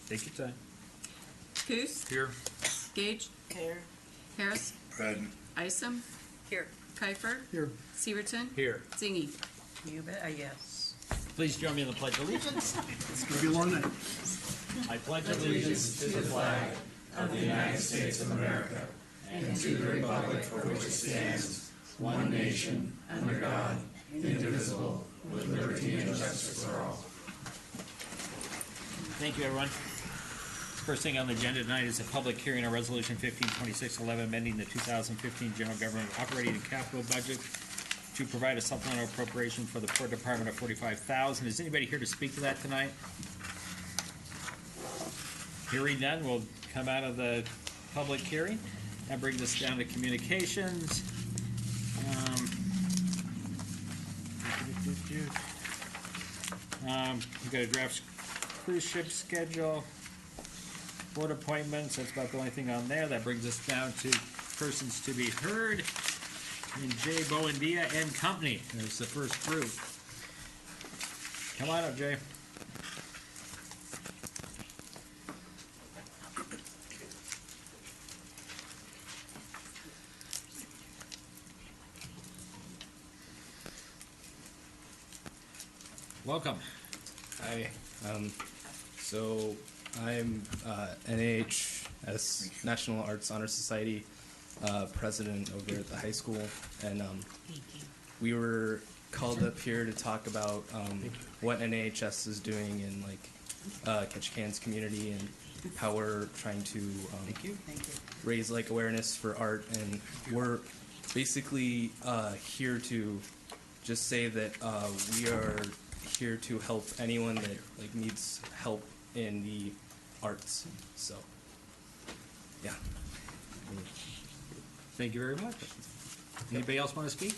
Take your time. Coos, Here. Gage, Here. Harris, Present. Isom, Here. Kiefer, Here. Severson, Here. Zingy. You bet, yes. Please join me in the Pledge of Allegiance. It's going to be a long night. I pledge allegiance to the flag of the United States of America and to the republic for which it stands, one nation, under God, indivisible, with liberty and justice for all. Thank you, everyone. First thing on the agenda tonight is a public hearing on Resolution 152611, amending the 2015 General Government Operating and Capital Budget to provide a supplemental appropriation for the Port Department of $45,000. Is anybody here to speak to that tonight? Hearing none, we'll come out of the public hearing and bring this down to communications. We've got a draft cruise ship schedule, board appointments. That's about the only thing on there. That brings us down to persons to be heard. And Jay Boendia and Company. There's the first group. Come on up, Jay. Welcome. Hi. So I'm NAHS, National Arts Honor Society president over at the high school, and we were called up here to talk about what NAHS is doing in Ketchikan's community and how we're trying to raise awareness for art, and we're basically here to just say that we are here to help anyone that needs help in the arts. So, yeah. Thank you very much. Anybody else want to speak?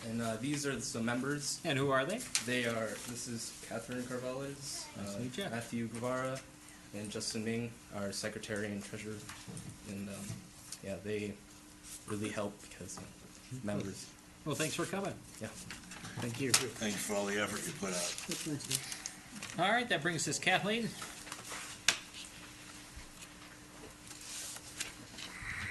And these are some members. And who are they? This is Catherine Carvalhez, Nice to meet you. Matthew Guevara, and Justin Ming, our secretary and treasurer. And yeah, they really help because members. Well, thanks for coming. Yeah. Thank you. Thanks for all the effort you put out. All right, that brings us Kathleen.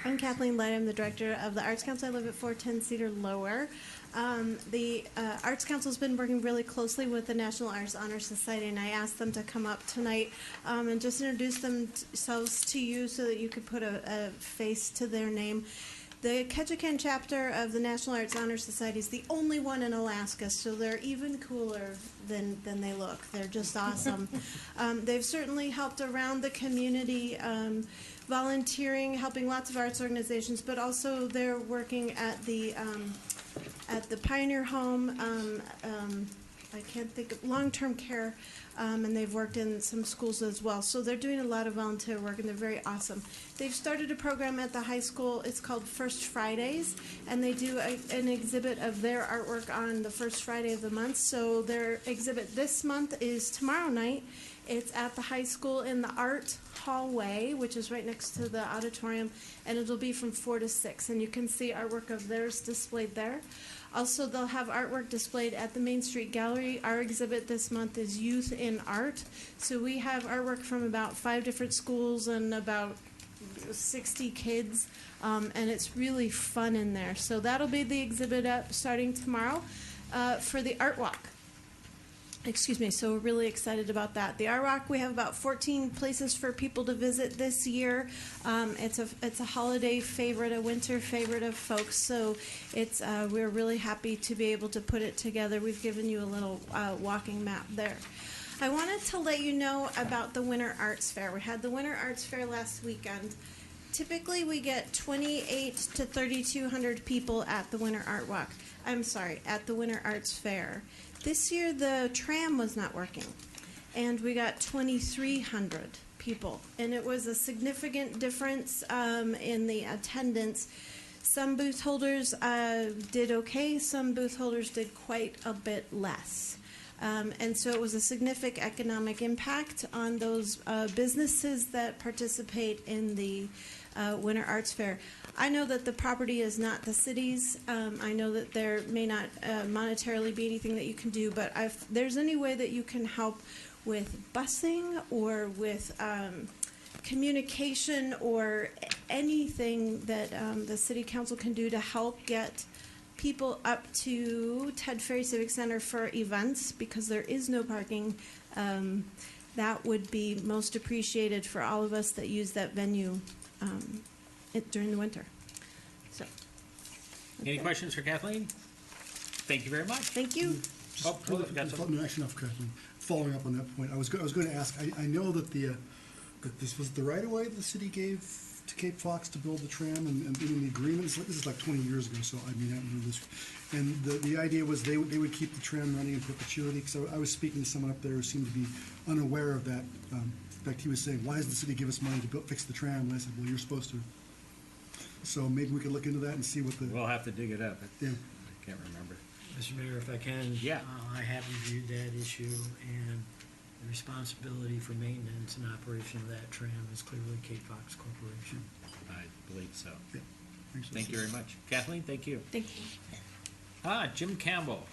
I'm Kathleen Light. I'm the director of the Arts Council. I live at 410 Cedar Lower. The Arts Council has been working really closely with the National Arts Honor Society, and I asked them to come up tonight and just introduce themselves to you so that you could put a face to their name. The Ketchikan chapter of the National Arts Honor Society is the only one in Alaska, so they're even cooler than they look. They're just awesome. They've certainly helped around the community, volunteering, helping lots of arts organizations, but also they're working at the Pioneer Home, I can't think of, long-term care, and they've worked in some schools as well. So they're doing a lot of volunteer work, and they're very awesome. They've started a program at the high school. It's called First Fridays, and they do an exhibit of their artwork on the first Friday of the month. So their exhibit this month is tomorrow night. It's at the high school in the art hallway, which is right next to the auditorium, and it'll be from 4 to 6. And you can see artwork of theirs displayed there. Also, they'll have artwork displayed at the Main Street Gallery. Our exhibit this month is Youth in Art. So we have artwork from about 5 different schools and about 60 kids, and it's really fun in there. So that'll be the exhibit up starting tomorrow for the Art Walk. Excuse me, so we're really excited about that. The Art Walk, we have about 14 places for people to visit this year. It's a holiday favorite, a winter favorite of folks, so we're really happy to be able to put it together. We've given you a little walking map there. I wanted to let you know about the Winter Arts Fair. We had the Winter Arts Fair last weekend. Typically, we get 2,800 to 3,200 people at the Winter Art Walk. I'm sorry, at the Winter Arts Fair. This year, the tram was not working, and we got 2,300 people, and it was a significant difference in the attendance. Some booth holders did okay, some booth holders did quite a bit less. And so it was a significant economic impact on those businesses that participate in the Winter Arts Fair. I know that the property is not the city's. I know that there may not monetarily be anything that you can do, but if there's any way that you can help with busing or with communication or anything that the city council can do to help get people up to Ted Ferry Civic Center for events, because there is no parking, that would be most appreciated for all of us that use that venue during the winter. So, Any questions for Kathleen? Thank you very much. thank you. Just Oh, really- forgot just something. no, actually, not Kathleen. Following up on that point, I was going to ask. I know that that this was the right of way the city gave to Cape Fox to build the tram, and in the agreement, this is like 20 years ago. So I mean, I remember this. And the idea was they would keep the tram running in perpetuity. So I was speaking to someone up there who seemed to be unaware of that. In fact, he was saying, "Why does the city give us money to fix the tram?" And I said, "Well, you're supposed to." So maybe we could look into that and see what the We'll have to dig it up. yeah. I can't remember. Mr. Mayor, if I can. Yeah. I have reviewed that issue, and the responsibility for maintenance and operation of that tram is clearly Cape Fox Corporation. I believe so. Yeah. Thanks. Thank you very much. Kathleen, thank you. Thank you. Jim Campbell.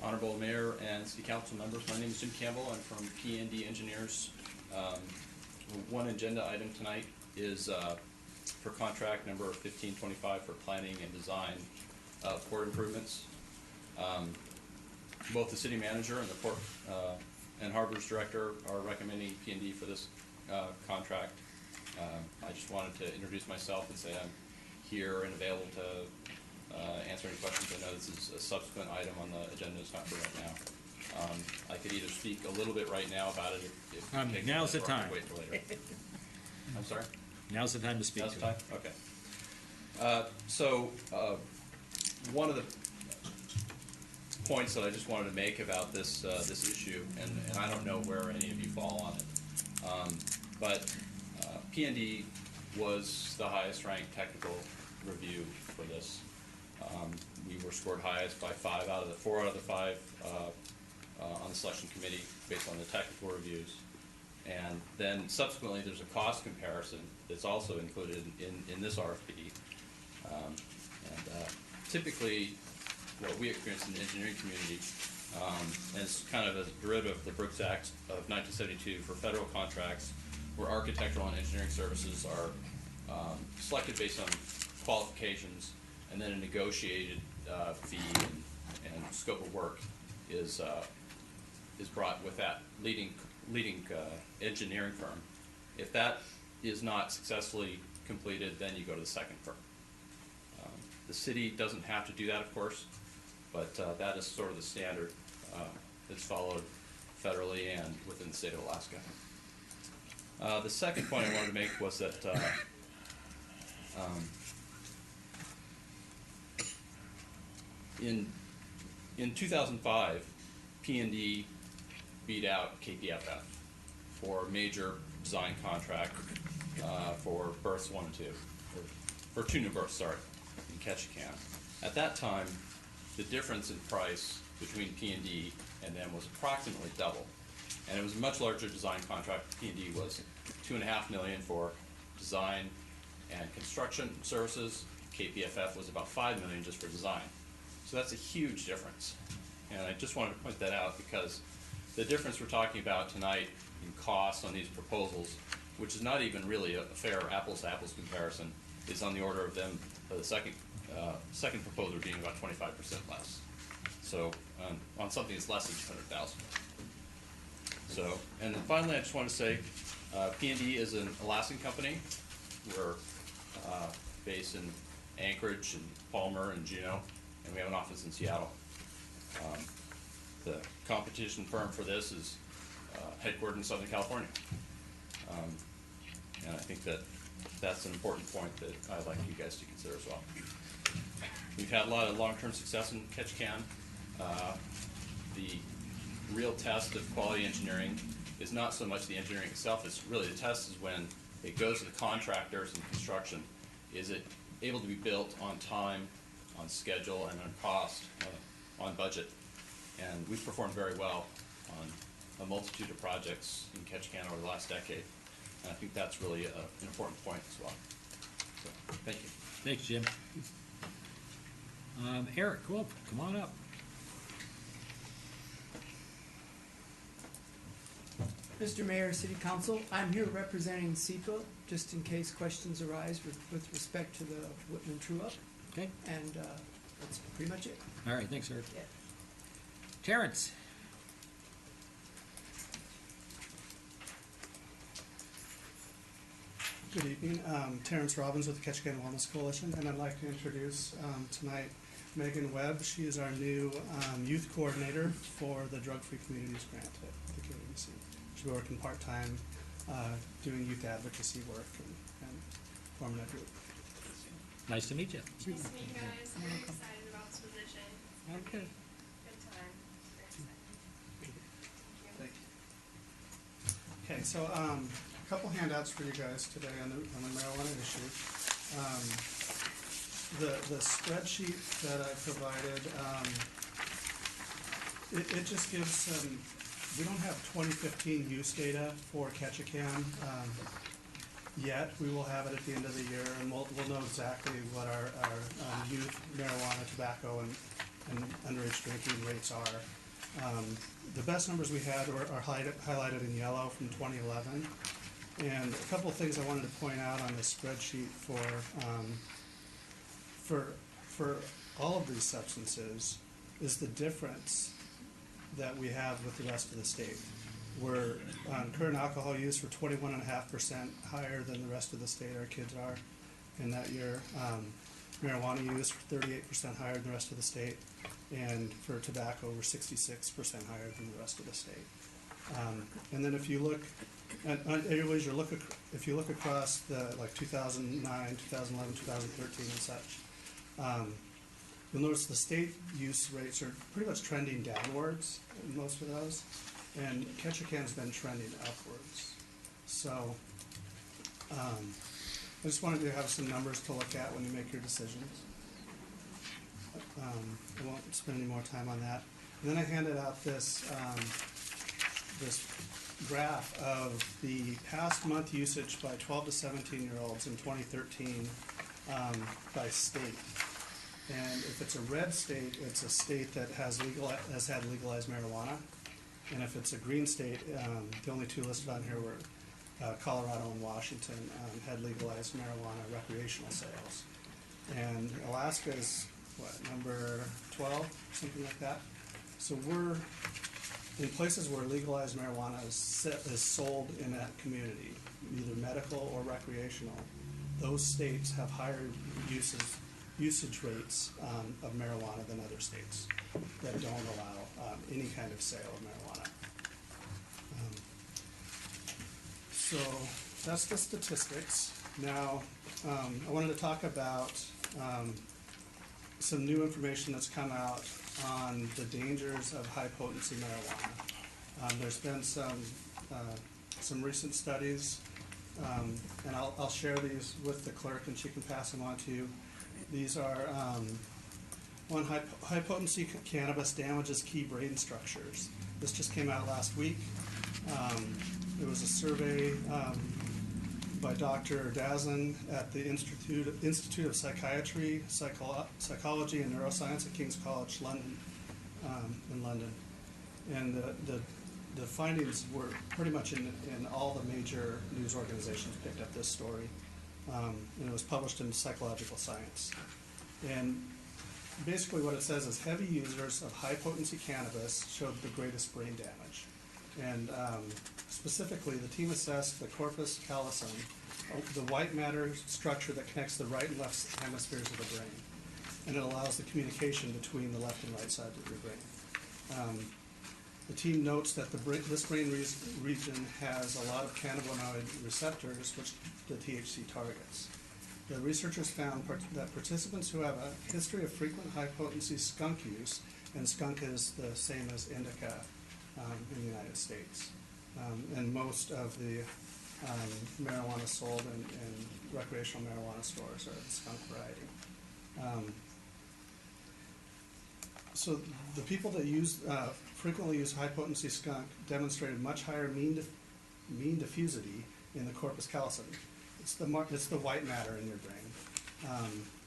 Honorable Mayor and City Council members, my name is Jim Campbell. I'm from P&D Engineers. One agenda item tonight is for contract number 1525 for planning and design of port improvements. Both the city manager and the port and harbors director are recommending P&D for this contract. I just wanted to introduce myself and say I'm here and available to answer any questions. I know this is a subsequent item on the agenda, it's not for right now. I could either speak a little bit right now about it if it takes Now's the a minute, or I time. could wait for later. I'm sorry? Now's the time to speak Now's to the him. time? Okay. One of the points that I just wanted to make about this issue, and I don't know where any of you fall on it, but P&D was the highest ranked technical review for this. We were scored highest by 4 out of the 5 on the selection committee based on the technical reviews. And then subsequently, there's a cost comparison that's also included in this RFP. Typically, what we experience in the engineering community, as kind of a derivative of the Brooks Act of 1972 for federal contracts, where architectural and engineering services are selected based on qualifications, and then a negotiated fee and scope of work is brought with that leading engineering firm. If that is not successfully completed, then you go to the second firm. The city doesn't have to do that, of course, but that is sort of the standard that's followed federally and within the state of Alaska. The second point I wanted to make was that in 2005, P&D beat out KPFF for a major design contract for berths 1 and 2, for 2 new berths, sorry, in Ketchikan. At that time, the difference in price between P&D and them was approximately double. And it was a much larger design contract. P&D was $2.5 million for design and construction services. KPFF was about $5 million just for design. So that's a huge difference. And I just wanted to point that out because the difference we're talking about tonight in cost on these proposals, which is not even really a fair apples to apples comparison, is on the order of them, the second proposer being about 25% less. So on something that's less than 200,000. So, and then finally, I just want to say, P&D is an Alaskan company. We're based in Anchorage and Palmer and Juneau, and we have an office in Seattle. The competition firm for this is headquartered in Southern California. And I think that that's an important point that I'd like you guys to consider as well. We've had a lot of long-term success in Ketchikan. The real test of quality engineering is not so much the engineering itself, it's really the test is when it goes to the contractors and construction. Is it able to be built on time, on schedule, and on cost, on budget? And we've performed very well on a multitude of projects in Ketchikan over the last decade. And I think that's really an important point as well. So, thank you. Thanks, Jim. Eric Wolf, come on up. Mr. Mayor, City Council, I'm here representing SEPA, just in case questions arise with respect to the Whitman True-Up, Okay, and that's pretty much it. all right, thanks, Eric. Yeah. Terrence? Good evening. Terrence Robbins with the Ketchikan Wellness Coalition, and I'd like to introduce tonight Megan Webb. She is our new youth coordinator for the Drug Free Communities Grant at the KWC. She'll be working part-time, doing youth advocacy work and forming that group. Nice to meet you. Nice to meet you guys. I'm really excited about this position. Okay. Good time. Very excited. Thank you. Okay, so a couple handouts for you guys today on the marijuana issue. The spreadsheet that I provided, it just gives some, we don't have 2015 use data for Ketchikan yet. We will have it at the end of the year, and we'll know exactly what our youth marijuana, tobacco, and underage drinking rates are. The best numbers we had are highlighted in yellow from 2011. And a couple of things I wanted to point out on this spreadsheet for all of these substances is the difference that we have with the rest of the state. We're on current alcohol use for 21.5% higher than the rest of the state. Our kids are in that year. Marijuana use 38% higher than the rest of the state, and for tobacco we're 66% higher than the rest of the state. And then if you look, anyways, if you look across the like 2009, 2011, 2013, and such, you'll notice the state use rates are pretty much trending downwards in most of those, and Ketchikan's been trending upwards. So I just wanted to have some numbers to look at when you make your decisions. I won't spend any more time on that. And then I handed out this this graph of the past month usage by 12 to 17-year-olds in 2013 by state. And if it's a red state, it's a state that has had legalized marijuana. And if it's a green state, the only two listed on here were Colorado and Washington had legalized marijuana recreational sales. And Alaska is, what, number 12, something like that? So we're, in places where legalized marijuana is sold in that community, either medical or recreational, those states have higher usage rates of marijuana than other states that don't allow any kind of sale of marijuana. So that's the statistics. Now, I wanted to talk about some new information that's come out on the dangers of high-potency marijuana. There's been some recent studies, and I'll share these with the clerk, and she can pass them on to you. These are one, high-potency cannabis damages key brain structures. This just came out last week. There was a survey by Dr. Dazin at the Institute of Psychiatry, Psychology and Neuroscience at King's College London, in London. And the findings were pretty much in all the major news organizations picked up this story. And it was published in Psychological Science. And basically what it says is heavy users of high-potency cannabis showed the greatest brain damage. And specifically, the team assessed the corpus callosum, the white matter structure that connects the right and left hemispheres of the brain. And it allows the communication between the left and right sides of your brain. The team notes that this brain region has a lot of cannabinoid receptors, which the THC targets. The researchers found that participants who have a history of frequent high-potency skunk use, and skunk is the same as indica in the United States, and most of the marijuana sold in recreational marijuana stores are the skunk variety. So the people that frequently use high-potency skunk demonstrated much higher mean diffusivity in the corpus callosum. It's the white matter in your brain.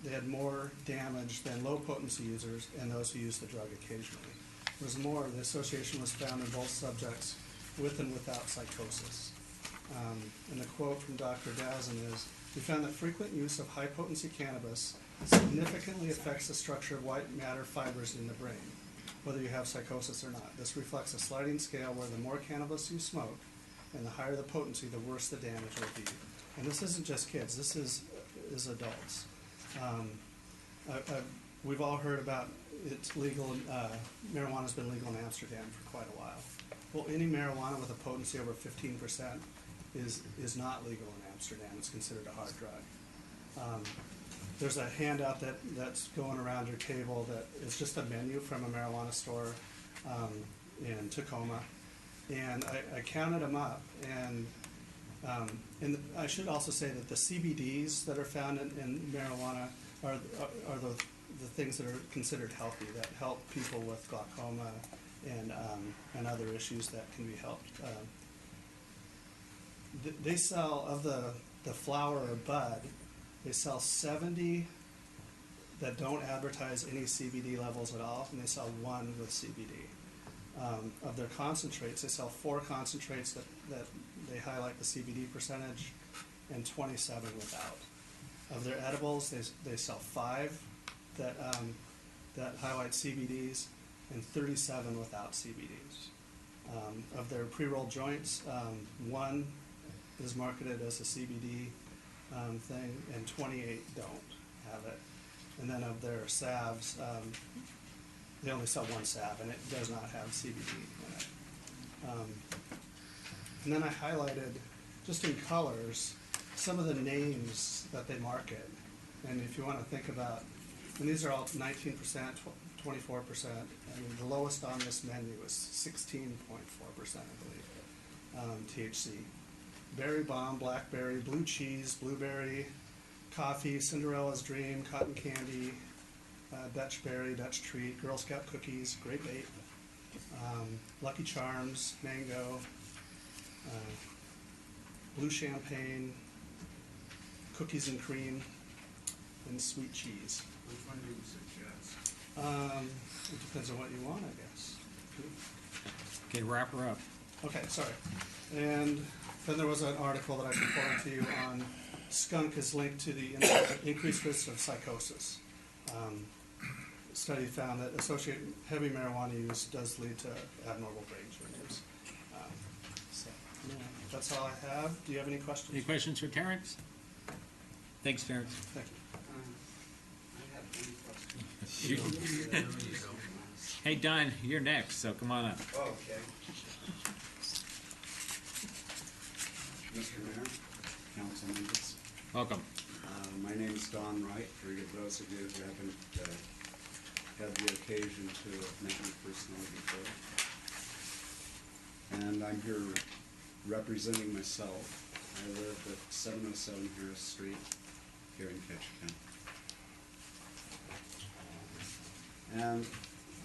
they had more damage than low potency users and those who use the drug occasionally. There was more, the association was found in both subjects with and without psychosis. And the quote from Dr. Dazen is, "We found that frequent use of high potency cannabis significantly affects the structure of white matter fibers in the brain, whether you have psychosis or not. This reflects a sliding scale where the more cannabis you smoke and the higher the potency, the worse the damage will be." And this isn't just kids, this is adults. We've all heard about it's legal, marijuana's been legal in Amsterdam for quite a while. Well, any marijuana with a potency over 15% is not legal in Amsterdam. It's considered a hard drug. There's a handout that's going around your table that is just a menu from a marijuana store in Tacoma. And I counted them up, and I should also say that the CBDs that are found in marijuana are the things that are considered healthy, that help people with glaucoma and other issues that can be helped. They sell, of the flower or bud, they sell 70 that don't advertise any CBD levels at all, and they sell 1 with CBD. Of their concentrates, they sell 4 concentrates that they highlight the CBD percentage, and 27 without. Of their edibles, they sell 5 that highlight CBDs, and 37 without CBDs. Of their pre-rolled joints, 1 is marketed as a CBD thing, and 28 don't have it. And then of their salves, they only sell 1 salve, and it does not have CBD in it. And then I highlighted, just in colors, some of the names that they market. And if you want to think about, and these are all 19%, 24%. I mean, the lowest on this menu is 16.4%, I believe, THC. Berry Bomb, Blackberry, Blue Cheese, Blueberry, Coffee, Cinderella's Dream, Cotton Candy, Dutch Berry, Dutch Treat, Girl Scout Cookies, Grape Ape, Lucky Charms, Mango, Blue Champagne, Cookies and Cream, and Sweet Cheese. Which one do you suggest? It depends on what you want, I guess. Okay, wrap her up. Okay, sorry. And then there was an article that I can forward to you on skunk is linked to the increased risk of psychosis. Study found that associated heavy marijuana use does lead to abnormal brain tumors. So, yeah, that's all I have. Do you have any questions? Any questions for Terrence? Thanks, Terrence. Thank you. I have one question. Hey, Don, you're next, so come on up. Okay. Mr. Mayor, council members, Welcome. my name is Don Wright. For those of you who haven't had the occasion to have met me personally before. And I'm here representing myself. I live at 707 Harris Street here in Ketchikan. And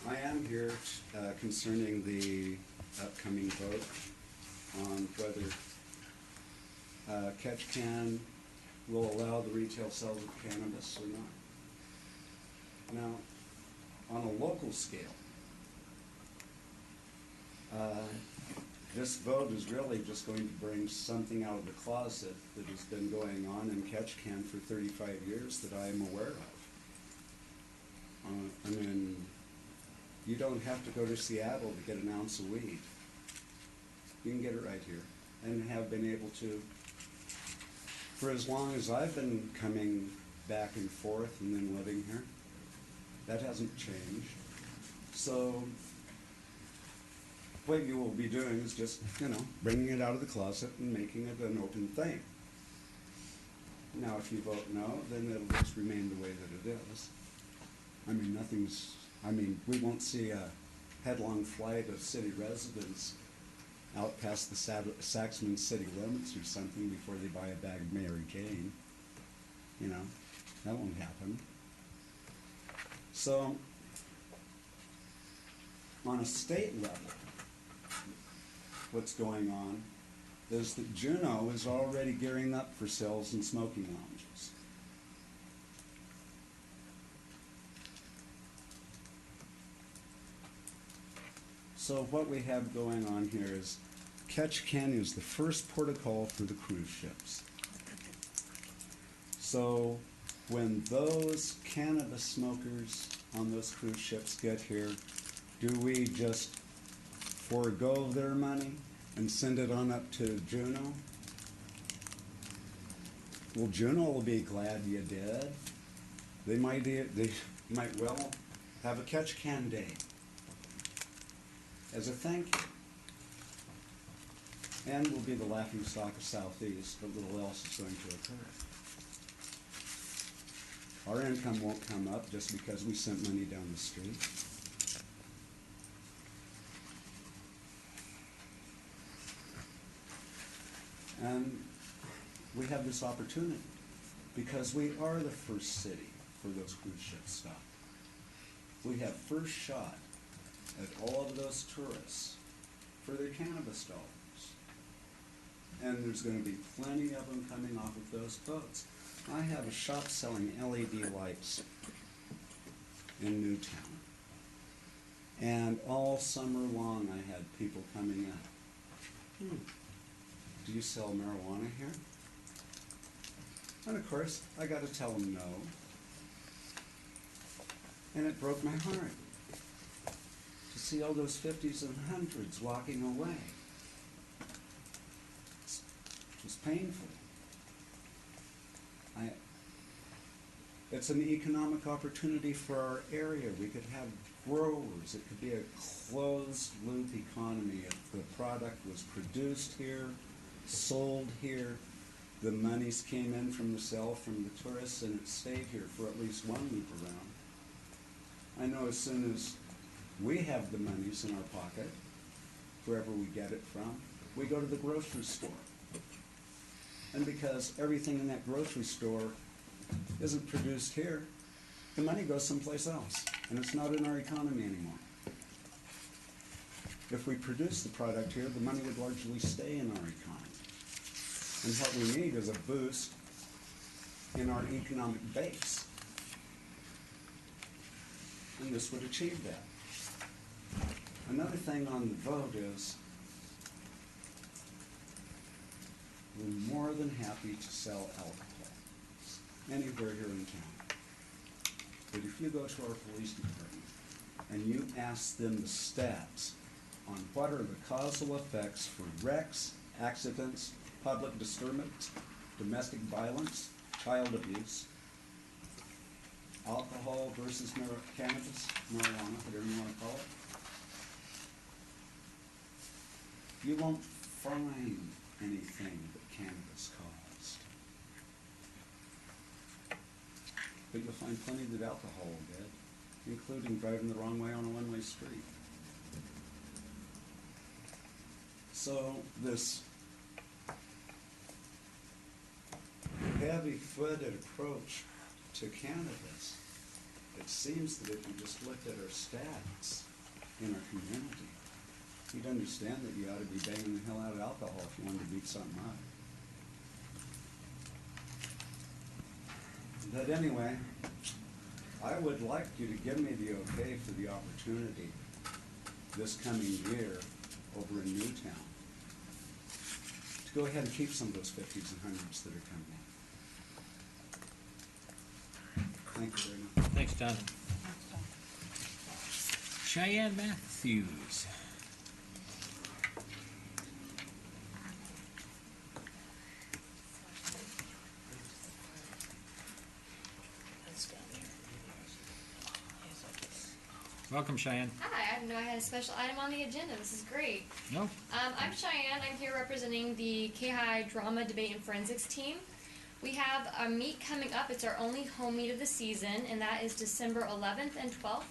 I am here concerning the upcoming vote on whether Ketchikan will allow the retail sales of cannabis or not. Now, on a local scale, this vote is really just going to bring something out of the closet that has been going on in Ketchikan for 35 years that I am aware of. I mean, you don't have to go to Seattle to get an ounce of weed. You can get it right here, and have been able to for as long as I've been coming back and forth and then living here. That hasn't changed. So what you will be doing is just, bringing it out of the closet and making it an open thing. Now, if you vote no, then it'll just remain the way that it is. We won't see a headlong flight of city residents out past the Saxman city limits or something before they buy a bag of Mary Jane. That won't happen. So, on a state level, what's going on is that Juneau is already gearing up for sales and smoking lounges. So what we have going on here is Ketch Canyon is the first port of call for the cruise ships. So when those cannabis smokers on those cruise ships get here, do we just forego their money and send it on up to Juneau? Well, Juneau will be glad you did. They might well have a Ketch Can Day as a thank you. And we'll be the laughing stock of Southeast, but little else is going to occur. Our income won't come up just because we sent money down the street. And we have this opportunity because we are the first city for those cruise ships stop. We have first shot at all of those tourists for their cannabis dollars. And there's going to be plenty of them coming off of those boats. I have a shop selling LED lights in Newtown. And all summer long I had people coming in. Do you sell marijuana here? And of course, I got to tell them no. And it broke my heart to see all those 50s and 100s walking away. It was painful. It's an economic opportunity for our area. We could have growers. It could be a closed loop economy if the product was produced here, sold here, the monies came in from the sale from the tourists, and it stayed here for at least one loop around. I know as soon as we have the monies in our pocket, wherever we get it from, we go to the grocery store. And because everything in that grocery store isn't produced here, the money goes someplace else, and it's not in our economy anymore. If we produce the product here, the money would largely stay in our economy. And what we need is a boost in our economic base. And this would achieve that. Another thing on the vote is we're more than happy to sell alcohol anywhere here in town. But if you go to our police department and you ask them the stats on what are the causal effects for wrecks, accidents, public disturbance, domestic violence, child abuse, alcohol versus cannabis, marijuana, whatever you want to call it, you won't find anything that cannabis caused. But you'll find plenty that alcohol did, including driving the wrong way on a one-way street. So this heavy-footed approach to cannabis, it seems that if you just looked at our stats in our community, you'd understand that you ought to be banging the hell out of alcohol if you wanted to beat something up. But anyway, I would like you to give me the okay for the opportunity this coming year over in Newtown to go ahead and keep some of those 50s and 100s that are coming in. Thank you very much. Thanks, John. Cheyenne Matthews. Welcome, Cheyenne. Hi, I didn't know I had a special item on the agenda. This is great. No? I'm Cheyenne. I'm here representing the K-High Drama Debate and Forensics team. We have a meet coming up. It's our only home meet of the season, and that is December 11th and 12th.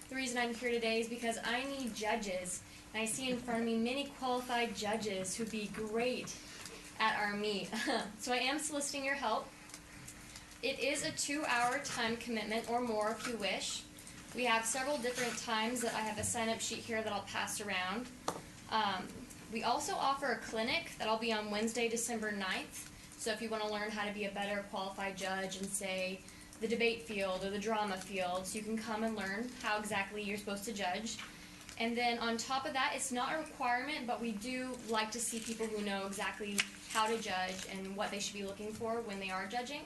The reason I'm here today is because I need judges, and I see in front of me many qualified judges who'd be great at our meet. So I am soliciting your help. It is a 2-hour time commitment or more if you wish. We have several different times that I have a sign-up sheet here that I'll pass around. We also offer a clinic that'll be on Wednesday, December 9th. So if you want to learn how to be a better qualified judge in, say, the debate field or the drama field, so you can come and learn how exactly you're supposed to judge. And then on top of that, it's not a requirement, but we do like to see people who know exactly how to judge and what they should be looking for when they are judging.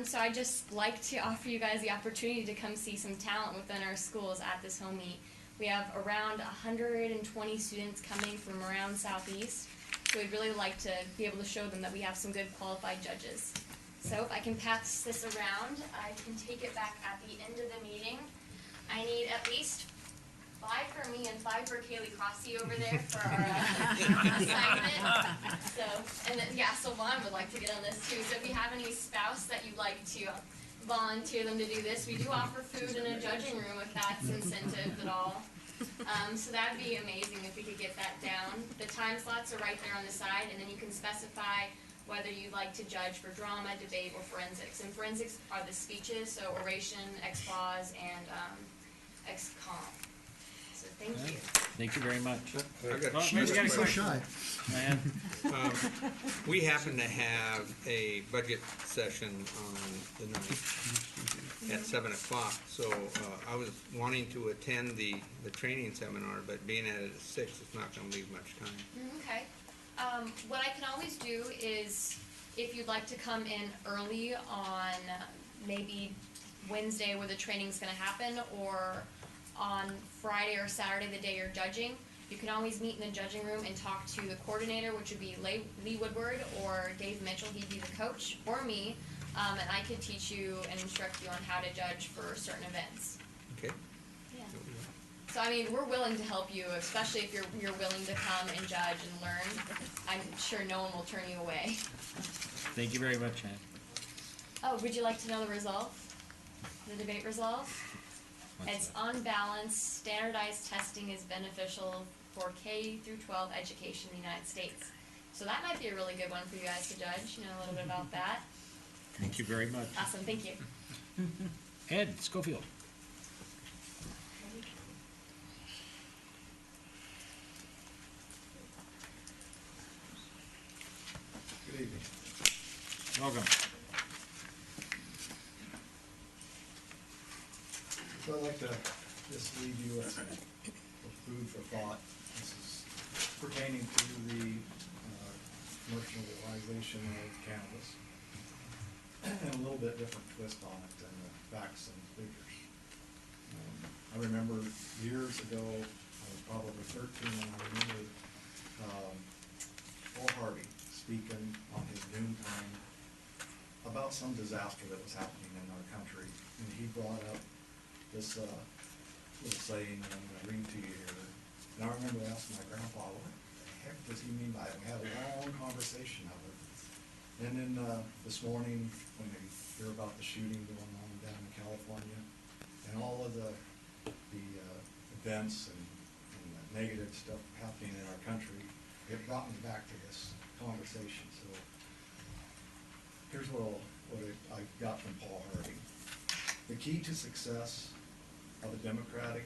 So I just like to offer you guys the opportunity to come see some talent within our schools at this home meet. We have around 120 students coming from around Southeast, so we'd really like to be able to show them that we have some good qualified judges. So if I can pass this around, I can take it back at the end of the meeting. I need at least 5 for me and 5 for Kaylee Crossy over there for our assignment. So, and then, yeah, so Vaughn would like to get on this too. So if you have any spouse that you'd like to volunteer them to do this, we do offer food in a judging room if that's incentive at all. So that'd be amazing if we could get that down. The time slots are right there on the side, and then you can specify whether you'd like to judge for drama, debate, or forensics. And forensics are the speeches, so oration, ex-pause, and ex-com. So thank you. Thank you very much. I got Oh, a maybe you got a So question. shy. Man, We happen to have a budget session on the 9th at 7 o'clock, so I was wanting to attend the training seminar, but being at it at 6, it's not gonna leave much time. Okay. What I can always do is, if you'd like to come in early on maybe Wednesday where the training's gonna happen, or on Friday or Saturday, the day you're judging, you can always meet in the judging room and talk to the coordinator, which would be Lee Woodward or Dave Mitchell, he'd be the coach, or me, and I could teach you and instruct you on how to judge for certain events. Okay? Yeah. So I mean, we're willing to help you, especially if you're willing to come and judge and learn. I'm sure no one will turn you away. thank you very much, Ann. Oh, would you like to know the result? The debate result? It's on balance, standardized testing is beneficial for K through 12 education in the United States. So that might be a really good one for you guys to judge, you know, a little bit about that. Thank you very much. Awesome, thank you. Ed Schofield. Good evening. Welcome. So I'd like to just leave you with some food for thought. This is pertaining to the commercialization of cannabis. And a little bit different twist on it than the facts and figures. I remember years ago, I was probably 13, and I remember Paul Harvey speaking on his noon time about some disaster that was happening in our country. And he brought up this little saying that I'm going to read to you here. And I remember asking my grandpa, what the heck does he mean by it? We had a long conversation of it. And then this morning, when we hear about the shooting going on down in California, and all of the events and the negative stuff happening in our country, it brought me back to this conversation. So here's what I got from Paul Harvey. The key to success of a democratic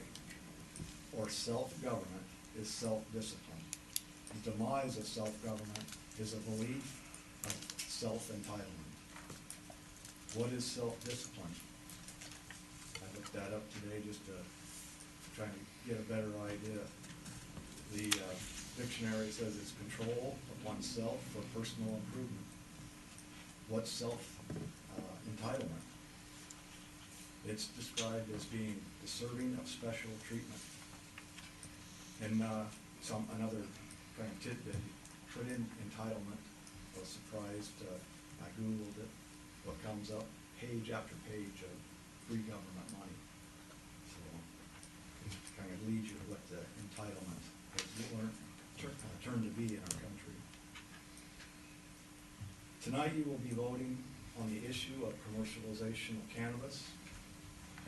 or self-government is self-discipline. The demise of self-government is a belief of self-entitlement. What is self-discipline? I looked that up today just to try to get a better idea. The dictionary says it's control of oneself for personal improvement. What's self-entitlement? It's described as being deserving of special treatment. And another kind of tidbit, put in entitlement. I was surprised, I Googled it, what comes up, page after page of free government money. So it kind of leads you to what the entitlement has turned to be in our country. Tonight you will be voting on the issue of commercialization of cannabis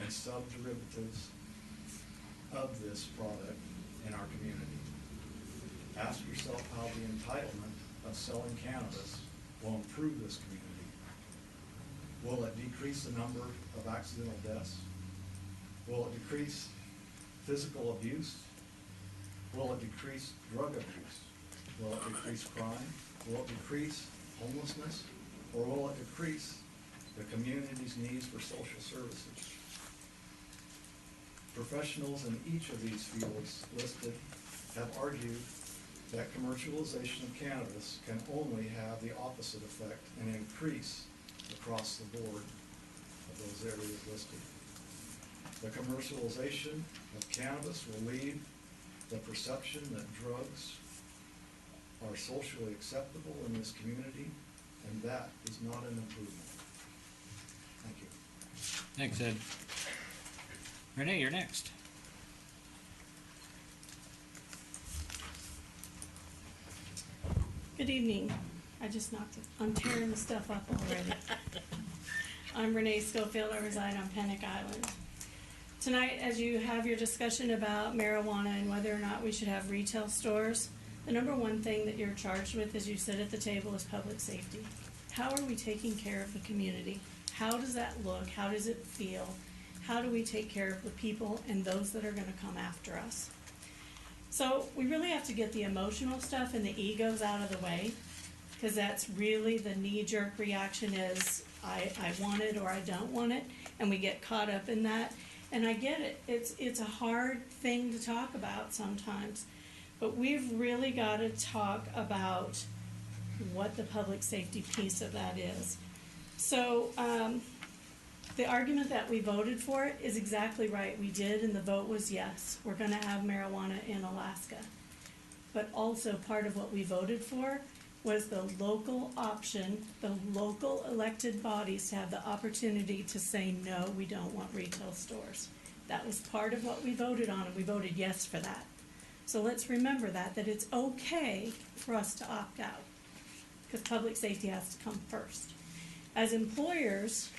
and sub-derivatives of this product in our community. Ask yourself how the entitlement of selling cannabis will improve this community. Will it decrease the number of accidental deaths? Will it decrease physical abuse? Will it decrease drug abuse? Will it decrease crime? Will it decrease homelessness? Or will it decrease the community's needs for social services? Professionals in each of these fields listed have argued that commercialization of cannabis can only have the opposite effect and increase across the board of those areas listed. The commercialization of cannabis will lead the perception that drugs are socially acceptable in this community, and that is not an improvement. Thank you. Thanks, Ed. Renee, you're next. Good evening. I just knocked it. I'm tearing the stuff up already. I'm Renee Schofield. I reside on Penick Island. Tonight, as you have your discussion about marijuana and whether or not we should have retail stores, the number one thing that you're charged with as you sit at the table is public safety. How are we taking care of the community? How does that look? How does it feel? How do we take care of the people and those that are going to come after us? So we really have to get the emotional stuff and the egos out of the way, because that's really the knee-jerk reaction is I want it or I don't want it, and we get caught up in that. And I get it. It's a hard thing to talk about sometimes, but we've really got to talk about what the public safety piece of that is. So the argument that we voted for it is exactly right. We did, and the vote was yes. We're going to have marijuana in Alaska. But also part of what we voted for was the local option, the local elected bodies to have the opportunity to say, no, we don't want retail stores. That was part of what we voted on, and we voted yes for that. So let's remember that it's okay for us to opt out, because public safety has to come first. As employers,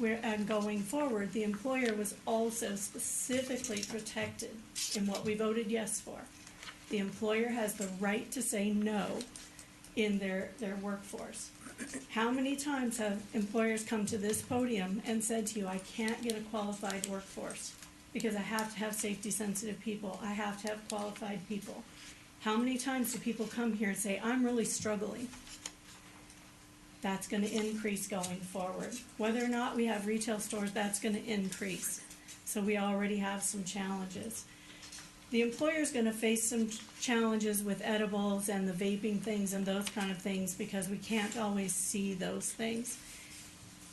and going forward, the employer was also specifically protected in what we voted yes for. The employer has the right to say no in their workforce. How many times have employers come to this podium and said to you, I can't get a qualified workforce because I have to have safety sensitive people, I have to have qualified people? How many times do people come here and say, I'm really struggling? That's going to increase going forward. Whether or not we have retail stores, that's going to increase. So we already have some challenges. The employer's going to face some challenges with edibles and the vaping things and those kind of things, because we can't always see those things.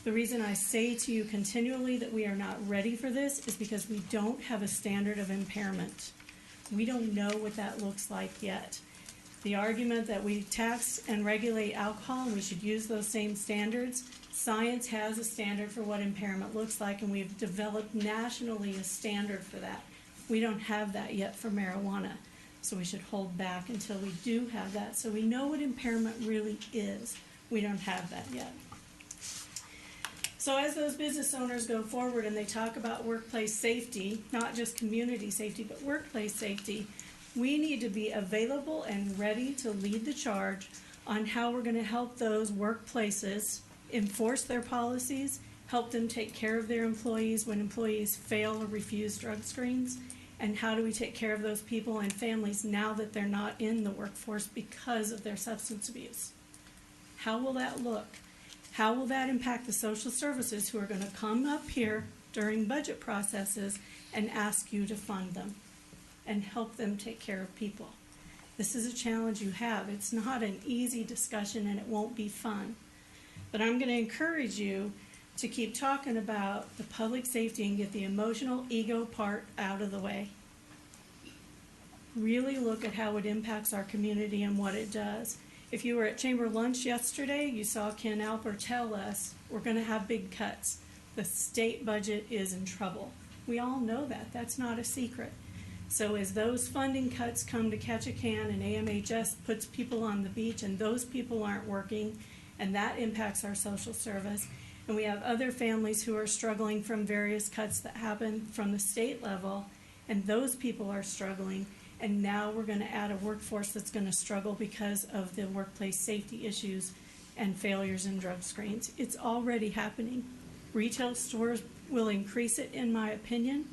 The reason I say to you continually that we are not ready for this is because we don't have a standard of impairment. We don't know what that looks like yet. The argument that we tax and regulate alcohol and we should use those same standards, science has a standard for what impairment looks like, and we've developed nationally a standard for that. We don't have that yet for marijuana, so we should hold back until we do have that, so we know what impairment really is. We don't have that yet. So as those business owners go forward and they talk about workplace safety, not just community safety, but workplace safety, we need to be available and ready to lead the charge on how we're going to help those workplaces enforce their policies, help them take care of their employees when employees fail or refuse drug screens, and how do we take care of those people and families now that they're not in the workforce because of their substance abuse. How will that look? How will that impact the social services who are going to come up here during budget processes and ask you to fund them and help them take care of people? This is a challenge you have. It's not an easy discussion, and it won't be fun. But I'm going to encourage you to keep talking about the public safety and get the emotional ego part out of the way. Really look at how it impacts our community and what it does. If you were at Chamber Lunch yesterday, you saw Ken Alper tell us we're going to have big cuts. The state budget is in trouble. We all know that. That's not a secret. So as those funding cuts come to Ketchikan and AMHS puts people on the beach and those people aren't working, and that impacts our social service, and we have other families who are struggling from various cuts that happen from the state level, and those people are struggling, and now we're going to add a workforce that's going to struggle because of the workplace safety issues and failures in drug screens. It's already happening. Retail stores will increase it, in my opinion.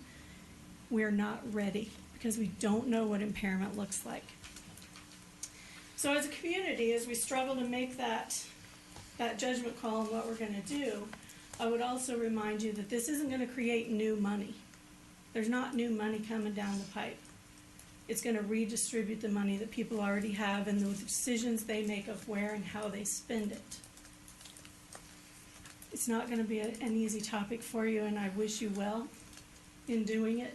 We're not ready because we don't know what impairment looks like. So as a community, as we struggle to make that judgment call on what we're going to do, I would also remind you that this isn't going to create new money. There's not new money coming down the pipe. It's gonna redistribute the money that people already have and the decisions they make of where and how they spend it. It's not gonna be an easy topic for you, and I wish you well in doing it.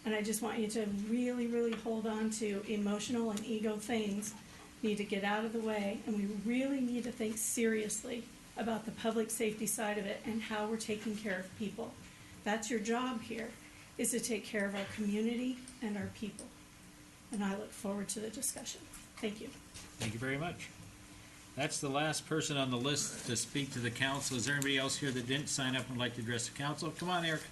And I just want you to really, really hold on to emotional and ego things need to get out of the way, and we really need to think seriously about the public safety side of it and how we're taking care of people. That's your job here, is to take care of our community and our people. And I look forward to the discussion. Thank you. Thank you very much. That's the last person on the list to speak to the council. Is there anybody else here that didn't sign up and would like to address the council? Come on, Eric.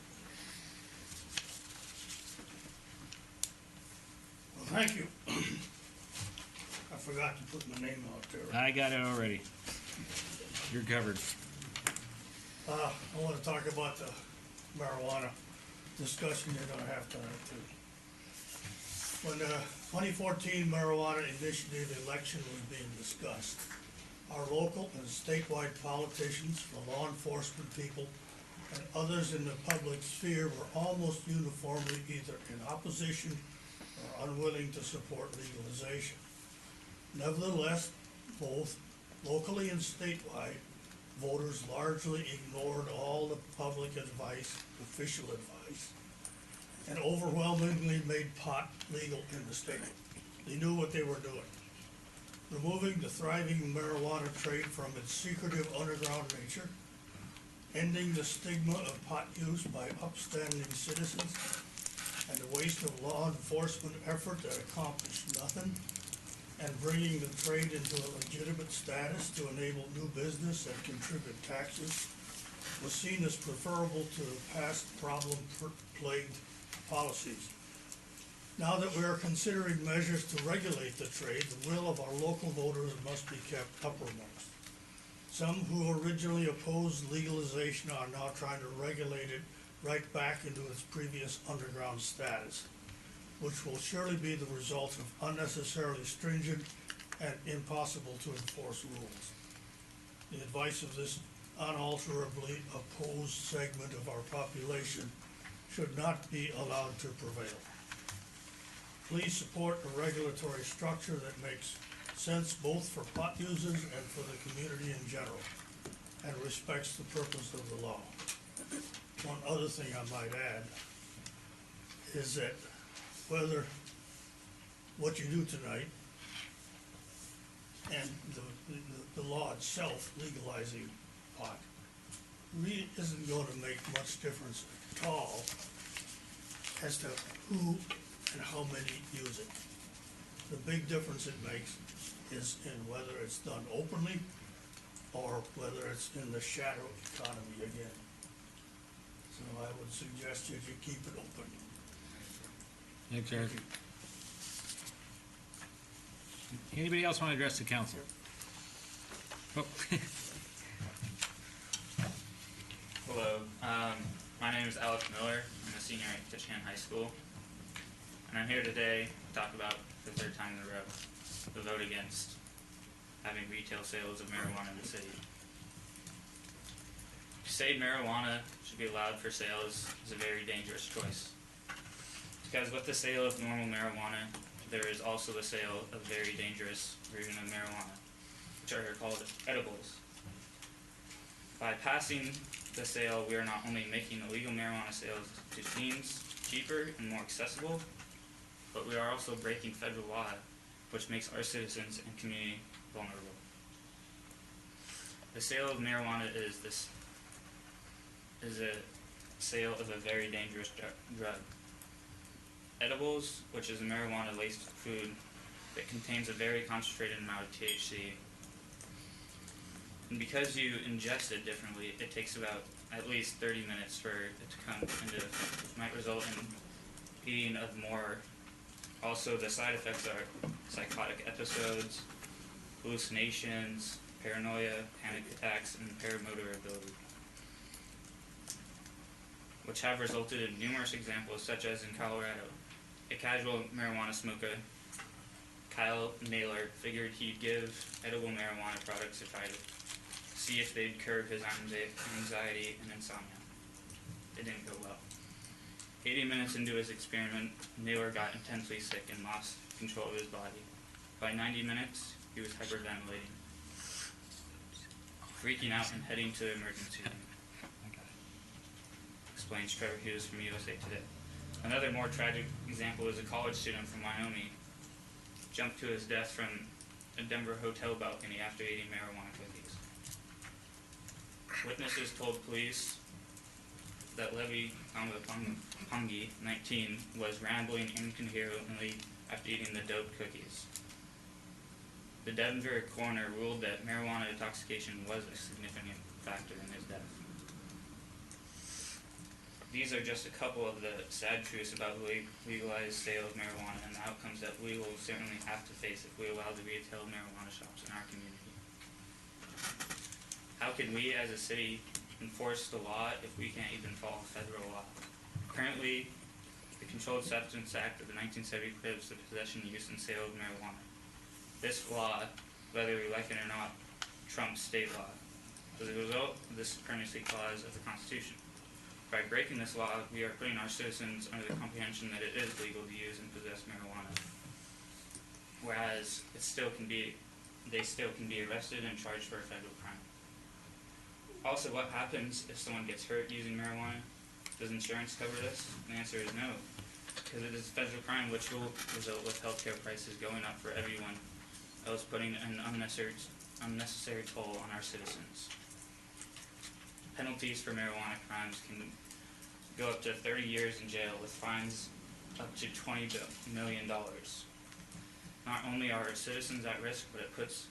Well, thank you. I forgot to put my name out there. I got it already. You're covered. I want to talk about the marijuana discussion you're gonna have tonight too. When the 2014 marijuana initiative election was being discussed, our local and statewide politicians, the law enforcement people, and others in the public sphere were almost uniformly either in opposition or unwilling to support legalization. Nevertheless, both locally and statewide, voters largely ignored all the public advice, official advice, and overwhelmingly made pot legal in the state. They knew what they were doing. Removing the thriving marijuana trade from its secretive underground nature, ending the stigma of pot use by upstanding citizens, and the waste of law enforcement effort that accomplished nothing, and bringing the trade into a legitimate status to enable new business and contribute taxes was seen as preferable to the past problem-plagued policies. Now that we are considering measures to regulate the trade, the will of our local voters must be kept uppermost. Some who originally opposed legalization are now trying to regulate it right back into its previous underground status, which will surely be the result of unnecessarily stringent and impossible to enforce rules. The advice of this unalterably opposed segment of our population should not be allowed to prevail. Please support a regulatory structure that makes sense both for pot users and for the community in general, and respects the purpose of the law. One other thing I might add is that whether what you do tonight and the law itself legalizing pot really isn't going to make much difference at all as to who and how many use it. The big difference it makes is in whether it's done openly or whether it's in the shadow economy again. So I would suggest that you keep it open. Thanks, Eric. Anybody else want to address the council? Oh. Hello, my name is Alex Miller. I'm a senior at Kitchenham High School, and I'm here today to talk about, for the third time in a row, the vote against having retail sales of marijuana in the city. To say marijuana should be allowed for sales is a very dangerous choice, because with the sale of normal marijuana, there is also the sale of very dangerous version of marijuana, which are called edibles. By passing the sale, we are not only making illegal marijuana sales to teens cheaper and more accessible, but we are also breaking federal law, which makes our citizens and community vulnerable. The sale of marijuana is a sale of a very dangerous drug. Edibles, which is a marijuana-laced food that contains a very concentrated amount of THC. And because you ingest it differently, it takes about at least 30 minutes for it to come into, which might result in eating of more. Also, the side effects are psychotic episodes, hallucinations, paranoia, panic attacks, and impaired motor ability, which have resulted in numerous examples, such as in Colorado. A casual marijuana smoker, Kyle Naylor, figured he'd give edible marijuana products a try to see if they'd curb his anxiety and insomnia. It didn't go well. 80 minutes into his experiment, Naylor got intensely sick and lost control of his body. By 90 minutes, he was hyperventilating, freaking out and heading to the emergency room. Explains Trevor Hughes from USA Today. Another more tragic example is a college student from Wyoming jumped to his death from a Denver hotel balcony after eating marijuana cookies. Witnesses told police that Levi Pungi, 19, was rambling incoherently after eating the dope cookies. The Denver coroner ruled that marijuana intoxication was a significant factor in his death. These are just a couple of the sad truths about legalized sale of marijuana and the outcomes that we will certainly have to face if we allow the retail marijuana shops in our community. How can we as a city enforce the law if we can't even follow federal law? Currently, the Controlled Substance Act of the 1970 prohibits the possession, use, and sale of marijuana. This law, whether we like it or not, trumps state law as a result of the supremacy clause of the Constitution. By breaking this law, we are putting our citizens under the comprehension that it is legal to use and possess marijuana, whereas they still can be arrested and charged for a federal crime. Also, what happens if someone gets hurt using marijuana? Does insurance cover this? The answer is no, because it is a federal crime which will result with healthcare prices going up for everyone else, putting an unnecessary toll on our citizens. Penalties for marijuana crimes can go up to 30 years in jail with fines up to $20 million. Not only are our citizens at risk, but it puts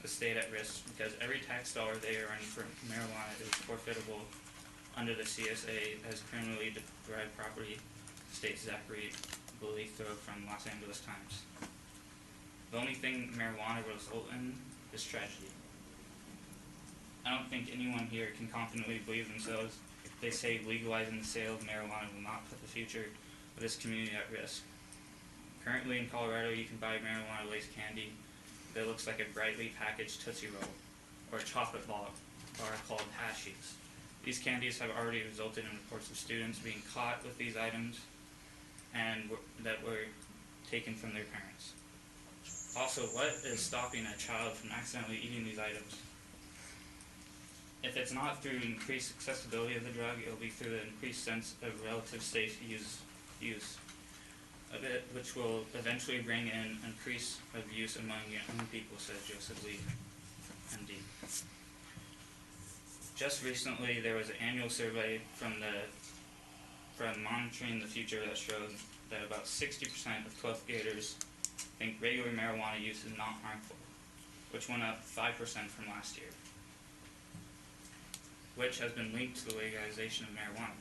the state at risk because every tax dollar they earn for marijuana is forfeitable under the CSA as criminally derived property, states Zachary Bolitho from Los Angeles Times. The only thing marijuana will result in is tragedy. I don't think anyone here can confidently believe themselves if they say legalizing the sale of marijuana will not put the future of this community at risk. Currently in Colorado, you can buy marijuana laced candy that looks like a brightly packaged Tootsie Roll or a chocolate bar called Hashies. These candies have already resulted in reports of students being caught with these items and that were taken from their parents. Also, what is stopping a child from accidentally eating these items? If it's not through increased accessibility of the drug, it will be through the increased sense of relative safe use of it, which will eventually bring in increase of use among young people, says Joseph Lee, MD. Just recently, there was an annual survey from Monitoring the Future that showed that about 60% of 12th graders think regular marijuana use is not harmful, which went up 5% from last year, which has been linked to the legalization of marijuana.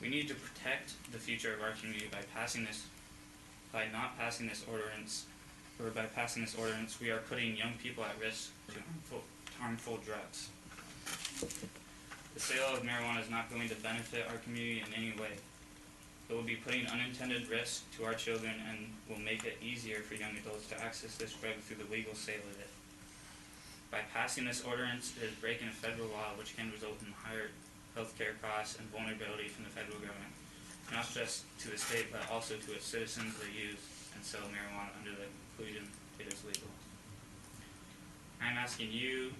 We need to protect the future of our community by not passing this ordinance, or by passing this ordinance, we are putting young people at risk to harmful drugs. The sale of marijuana is not going to benefit our community in any way. It will be putting unintended risk to our children and will make it easier for young adults to access this drug through the legal sale of it. By passing this ordinance, it is breaking a federal law which can result in higher healthcare costs and vulnerability from the federal government, not just to the state, but also to its citizens that use and sell marijuana under the conclusion it is legal. I'm asking you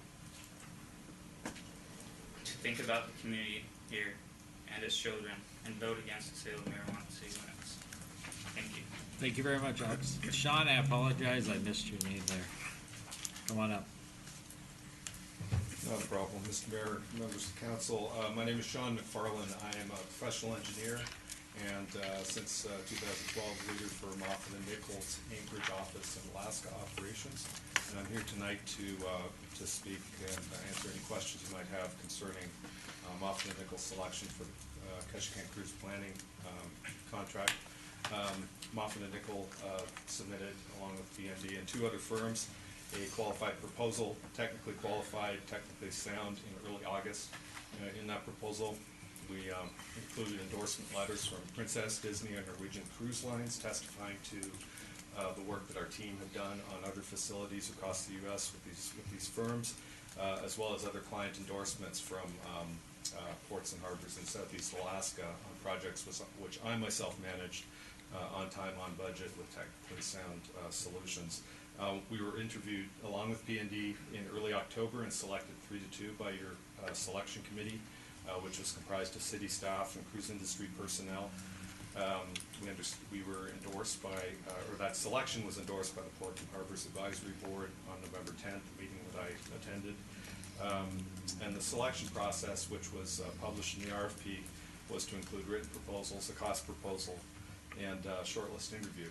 to think about the community here and its children and vote against the sale of marijuana in city limits. Thank you. Thank you very much, Alex. Sean, I apologize, I missed your name there. Come on up. Not a problem, Mr. Mayor, members of the council. My name is Sean McFarland. I am a professional engineer and since 2012 leader for Moffitt & Nichols Anchorage office and Alaska operations. And I'm here tonight to speak and answer any questions you might have concerning Moffitt & Nichols selection for Ketchikan Cruise Planning contract. Moffitt & Nichols submitted, along with BND and two other firms, a qualified proposal, technically qualified, technically sound, in early August. In that proposal, we included endorsement letters from Princess, Disney, and Norwegian Cruise Lines testifying to the work that our team have done on other facilities across the U.S. with these firms, as well as other client endorsements from ports and harbors in southeast Alaska on projects which I myself managed on time, on budget, with technically sound solutions. We were interviewed along with P&D in early October and selected 3-2 by your selection committee, which was comprised of city staff and cruise industry personnel. We were endorsed by, or that selection was endorsed by the Port and Harbors Advisory Board on November 10th, the meeting that I attended. And the selection process, which was published in the RFP, was to include written proposals, a cost proposal, and shortlist interview.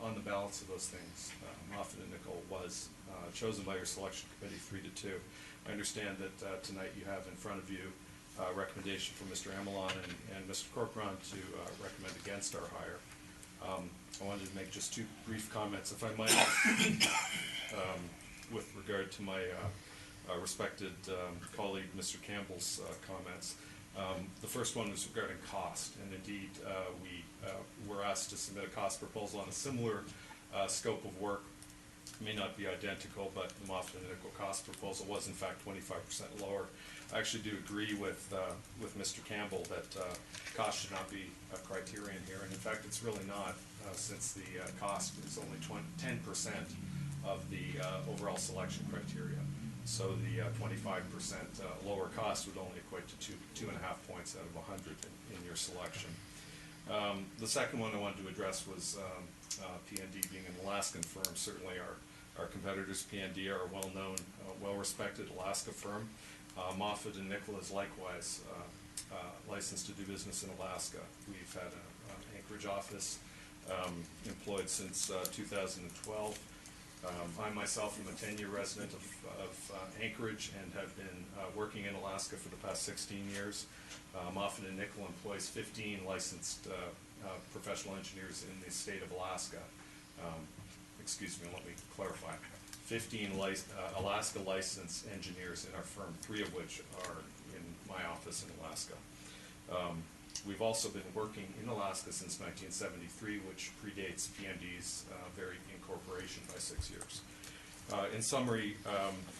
On the balance of those things, Moffett and Nichol was chosen by your selection committee 3-2. I understand that tonight you have in front of you a recommendation from Mr. Amelon and Mr. Corcoran to recommend against our hire. I wanted to make just two brief comments, if I might, with regard to my respected colleague, Mr. Campbell's comments. The first one was regarding cost, and indeed we were asked to submit a cost proposal on a similar scope of work. It may not be identical, but the Moffett and Nichol cost proposal was in fact 25% lower. I actually do agree with Mr. Campbell that cost should not be a criterion here, and in fact it's really not, since the cost is only 10% of the overall selection criteria. So the 25% lower cost would only equate to 2.5 points out of 100 in your selection. The second one I wanted to address was P&D being an Alaskan firm. Certainly our competitors, P&D, are a well-known, well-respected Alaska firm. Moffett and Nichol is likewise licensed to do business in Alaska. We've had an Anchorage office employed since 2012. I myself am a 10-year resident of Anchorage and have been working in Alaska for the past 16 years. Moffett and Nichol employs 15 licensed professional engineers in the state of Alaska. Excuse me, let me clarify. 15 Alaska licensed engineers in our firm, 3 of which are in my office in Alaska. We've also been working in Alaska since 1973, which predates P&D's very incorporation by 6 years. In summary,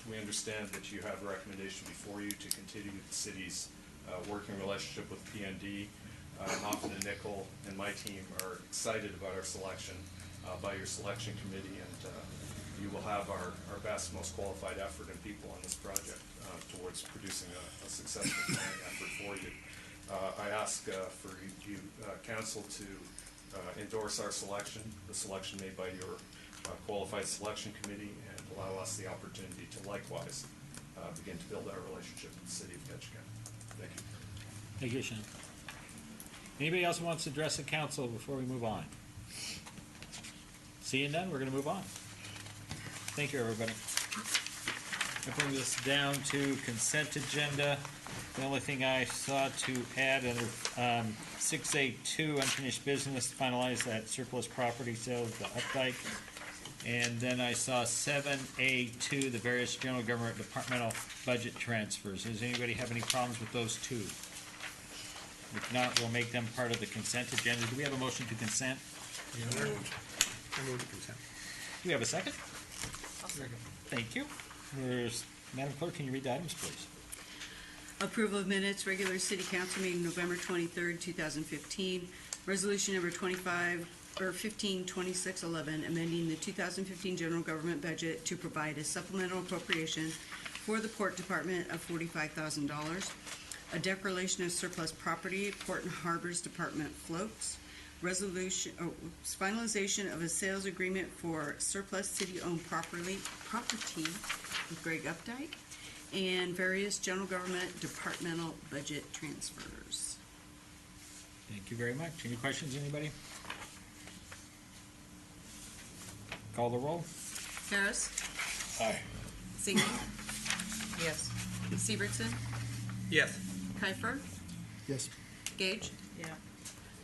we understand that you have a recommendation before you to continue the city's working relationship with P&D. Moffett and Nichol and my team are excited about our selection by your selection committee, and you will have our best, most qualified effort and people on this project towards producing a successful planning effort for you. I ask for you, council, to endorse our selection, the selection made by your qualified selection committee, and allow us the opportunity to likewise begin to build our relationship with the city of Ketchikan. Thank you. Thank you, Sean. Anybody else who wants to address the council before we move on? Seeing none, we're going to move on. Thank you, everybody. That brings us down to consent agenda. The only thing I saw to add under 6A2, unfinished business, finalize that surplus property sale of the Updike. And then I saw 7A2, the various general government departmental budget transfers. Does anybody have any problems with those two? If not, we'll make them part of the consent agenda. Do we have a motion to consent? I move to consent. Do we have a second? Thank you. Madam Clerk, can you read the items, please? Approval of minutes, regular city council meeting November 23rd, 2015. Resolution number 152611, amending the 2015 general government budget to provide a supplemental appropriation for the Port Department of $45,000. A declaration of surplus property, Port and Harbors Department floats. Resolution, finalization of a sales agreement for surplus city-owned property with Greg Updike, and various general government departmental budget transfers. Thank you very much. Any questions, anybody? Call the roll. Harris. Aye. Sinking. Yes. Severson. Yes. Kiefer. Yes. Gage. Yeah.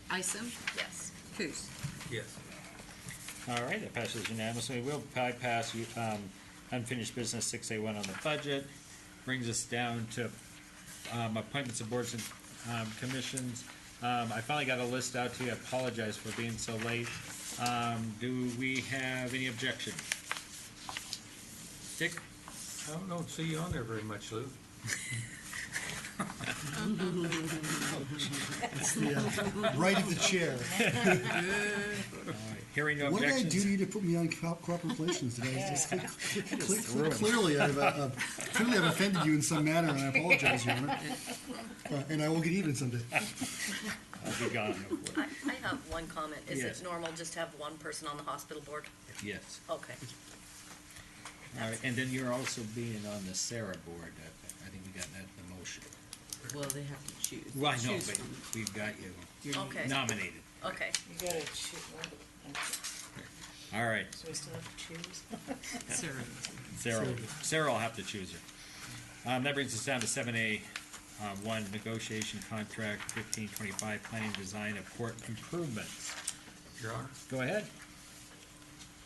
Isom. Yes. Coos. Yes. All right, that passes unanimously. We'll bypass unfinished business 6A1 on the budget. Brings us down to appointments of boards and commissions. I finally got a list out to you. I apologize for being so late. Do we have any objection? Dick? I don't see you on there very much, Lou. It's the right of the chair. Hearing no What did I do objections. to you to put me on crop relations? Did I just threw him. clearly I've offended you in some manner, and I apologize, Your Honor. And I will get even someday. I'll be gone. I have one comment. Is Yes. it normal just to have one person on the hospital board? Yes. Okay. All right, and then you're also being on the Sarah board. I think we got that in the motion. Well, they have to choose. Well, I know, choose but one. we've got you Okay. nominated. Okay. You gotta choose one. All right. So we still have to choose? Sarah will have to choose her. That brings us down to 7A, 1, negotiation contract 1525, planning design of port improvements. Your Honor, Go ahead.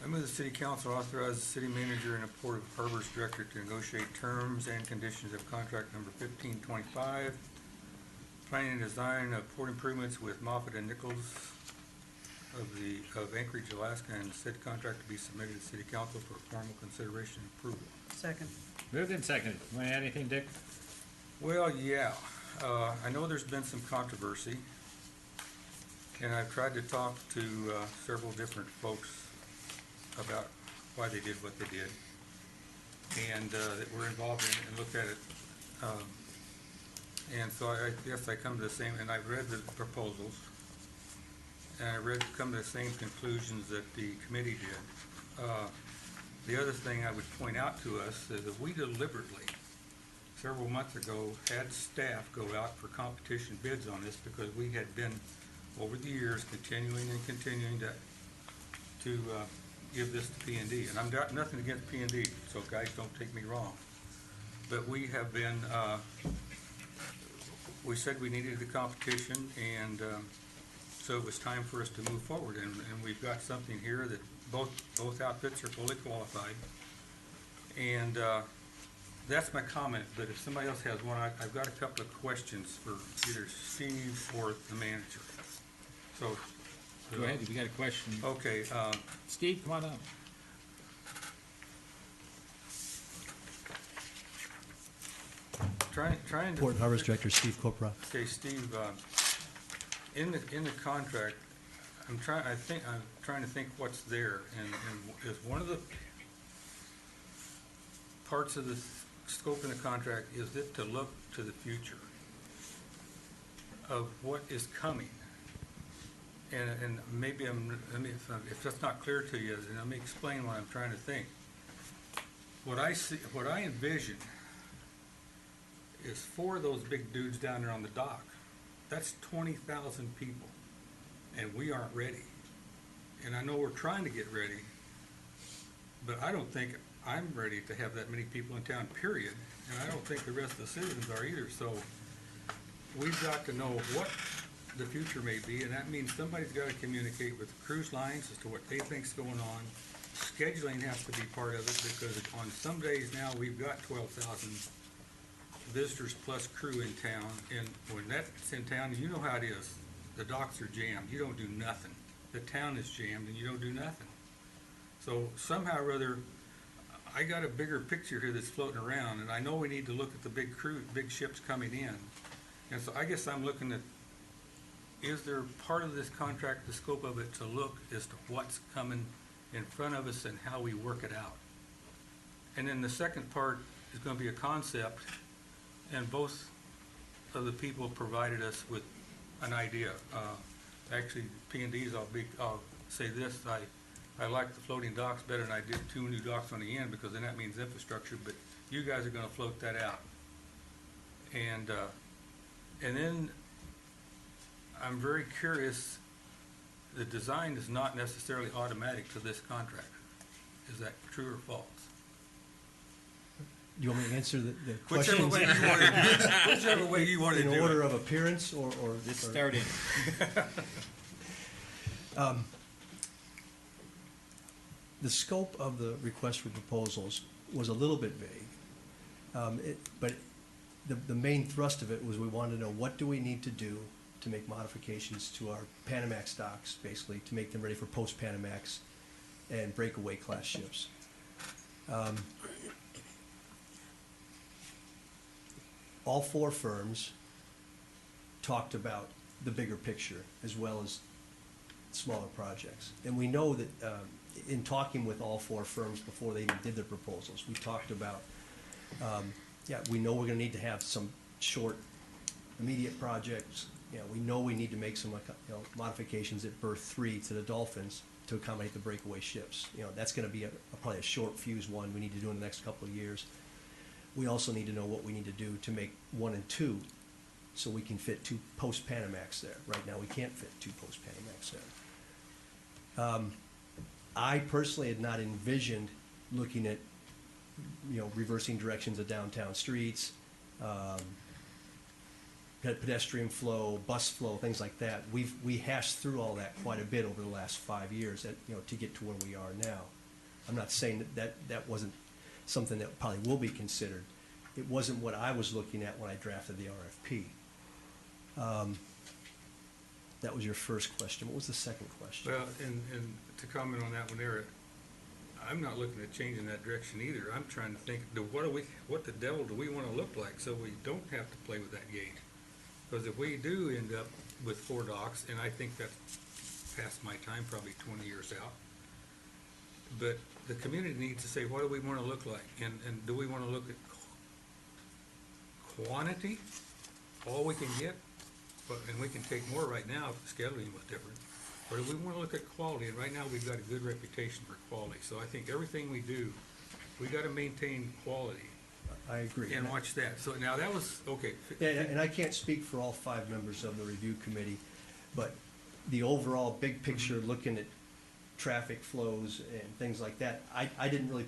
I move the city council authorize the city manager and the Port of Harbors director to negotiate terms and conditions of contract number 1525, planning and design of port improvements with Moffett and Nichols of Anchorage, Alaska, and said contract to be submitted to city council for formal consideration and approval. Second. Moved and seconded. Want to add anything, Dick? Well, yeah, I know there's been some controversy, and I've tried to talk to several different folks about why they did what they did, and that were involved in it and looked at it. And so I guess I come to the same, and I've read the proposals, and I come to the same conclusions that the committee did. The other thing I would point out to us is that we deliberately, several months ago, had staff go out for competition bids on this because we had been, over the years, continuing to give this to P&D. And I've got nothing against P&D, so guys, don't take me wrong. But we have been, we said we needed the competition, and so it was time for us to move forward. And we've got something here that both outfits are fully qualified. And that's my comment, but if somebody else has one, I've got a couple of questions for either Steve or the manager. So. Go ahead, if you got a question. Okay. Steve, come on up. Trying to. Port Harbors Director Steve Kopra. Okay, Steve, in the contract, I'm trying to think what's there, and is one of the parts of the scope in the contract, is it to look to the future of what is coming? And maybe if that's not clear to you, then let me explain what I'm trying to think. What I see, what I envision is four of those big dudes down there on the dock. That's 20,000 people, and we aren't ready. And I know we're trying to get ready, but I don't think I'm ready to have that many people in town, period. And I don't think the rest of the citizens are either. So we've got to know what the future may be, and that means somebody's got to communicate with the cruise lines as to what they think's going on. Scheduling has to be part of it, because on some days now, we've got 12,000 visitors plus crew in town, and when that's in town, you know how it is. The docks are jammed. You don't do nothing. The town is jammed, and you don't do nothing. So somehow or other, I got a bigger picture here that's floating around, and I know we need to look at the big ships coming in. And so I guess I'm looking at, is there part of this contract, the scope of it, to look as to what's coming in front of us and how we work it out? And then the second part is going to be a concept, and both of the people provided us with an idea. Actually, P&D's, I'll say this, I like the floating docks better than I did two new docks on the end, because then that means infrastructure, but you guys are going to float that out. And then I'm very curious, the design is not necessarily automatic to this contract. Is that true or false? Do you want me to answer the Whichever questions? way you want to do it. Whichever way you want to do it. In order of appearance or Just start in. The scope of the request for proposals was a little bit vague. But the main thrust of it was we wanted to know, what do we need to do to make modifications to our Panamax docks, basically, to make them ready for post-Panamax and breakaway class ships. all four firms talked about the bigger picture as well as smaller projects. And we know that in talking with all four firms before they even did their proposals, we talked about, we know we're gonna need to have some short, immediate projects. We know we need to make some modifications at berth 3 to the Dolphins to accommodate the breakaway ships. That's gonna be probably a short fuse one we need to do in the next couple of years. We also need to know what we need to do to make 1 and 2 so we can fit 2 post-Panamax there. Right now, we can't fit 2 post-Panamax there. I personally had not envisioned looking at, reversing directions of downtown streets, pedestrian flow, bus flow, things like that. We hashed through all that quite a bit over the last 5 years to get to where we are now. I'm not saying that wasn't something that probably will be considered. It wasn't what I was looking at when I drafted the RFP. That was your first question. What was the second question? Well, and to comment on that one there, I'm not looking at changing that direction either. I'm trying to think, what the devil do we want to look like so we don't have to play with that game? Because if we do end up with 4 docks, and I think that's past my time, probably 20 years out, but the community needs to say, what do we want to look like? And do we want to look at quantity, all we can get? And we can take more right now if the scheduling was different. Or do we want to look at quality? And right now, we've got a good reputation for quality. So I think everything we do, we got to maintain quality. I agree. And watch that. So now that was, okay. And I can't speak for all 5 members of the review committee, but the overall big picture, looking at traffic flows and things like that, I didn't really,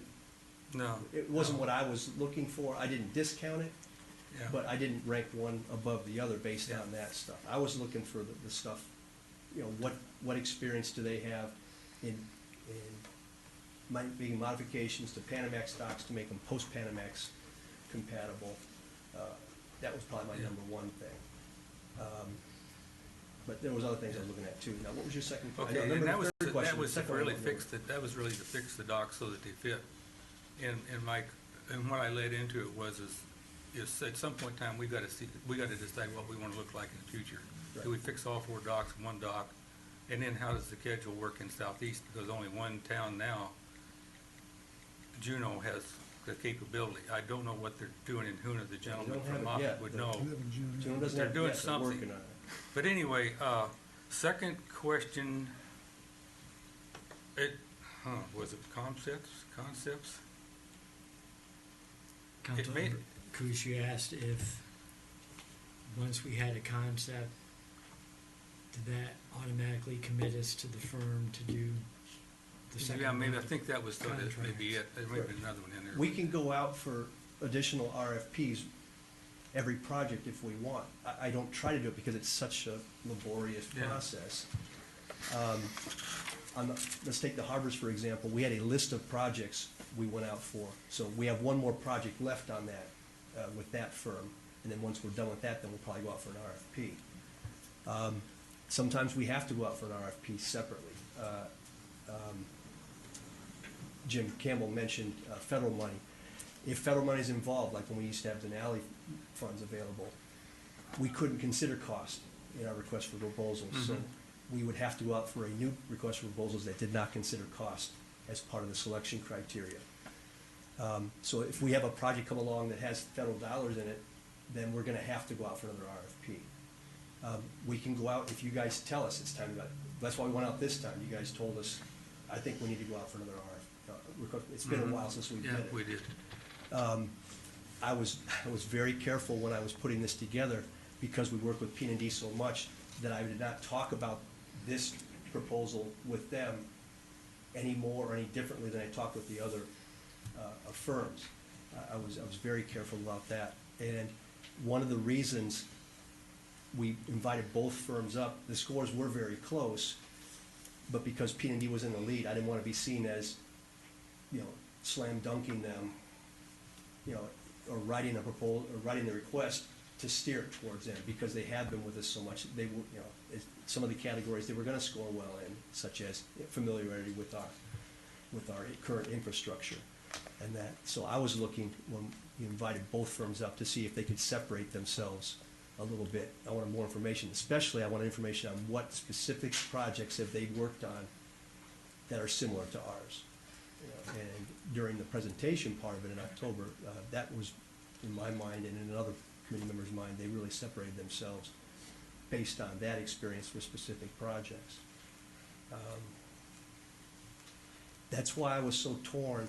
it wasn't what I was looking for. I didn't discount it. Yeah. But I didn't rank one above the other based on that stuff. I was looking for the stuff, what experience do they have in making modifications to Panamax docks to make them post-Panamax compatible. That was probably my number one thing. But there was other things I was looking at too. Now, what was your second question? Okay, and that was to really fix the docks so that they fit. And what I led into it was at some point in time, we got to decide what we want to look like in the future. Right. Do we fix all 4 docks in one dock? And then how does the schedule work in Southeast? Because only one town now, Juneau, has the capability. I don't know what they're doing in Hoona. The gentleman from Moffett would know. They're doing something. But anyway, second question, was it concepts? Councilmember Kush, you asked if, once we had a concept, did that automatically commit us to the firm to do the second? Yeah, maybe, I think that was maybe it. There may be another one in there. We can go out for additional RFPs every project if we want. I don't try to do it because it's such a laborious process. Let's take the harbors, for example. We had a list of projects we went out for. So we have one more project left on that with that firm. And then once we're done with that, then we'll probably go out for an RFP. Sometimes we have to go out for an RFP separately. Jim Campbell mentioned federal money. If federal money is involved, like when we used to have Denali funds available, we couldn't consider cost in our request for proposals. Mm-hmm. So we would have to go out for a new request for proposals that did not consider cost as part of the selection criteria. So if we have a project come along that has federal dollars in it, then we're going to have to go out for another RFP. We can go out if you guys tell us it's time to go. That's why we went out this time. You guys told us, I think we need to go out for another RFP. It's been a while since we did it. Yeah, we did. I was very careful when I was putting this together because we work with P&D so much that I did not talk about this proposal with them any more or any differently than I talked with the other firms. I was very careful about that. And one of the reasons we invited both firms up, the scores were very close, but because P&D was in the lead, I didn't want to be seen as, slam dunking them, or writing a proposal, or writing the request to steer it towards them, because they had been with us so much. They were, some of the categories they were going to score well in, such as familiarity with our current infrastructure, and that. So I was looking when invited both firms up to see if they could separate themselves a little bit. I wanted more information, especially I wanted information on what specific projects have they worked on that are similar to ours. And during the presentation part of it in October, that was, in my mind and in other committee members' mind, they really separated themselves based on that experience for specific projects. That's why I was so torn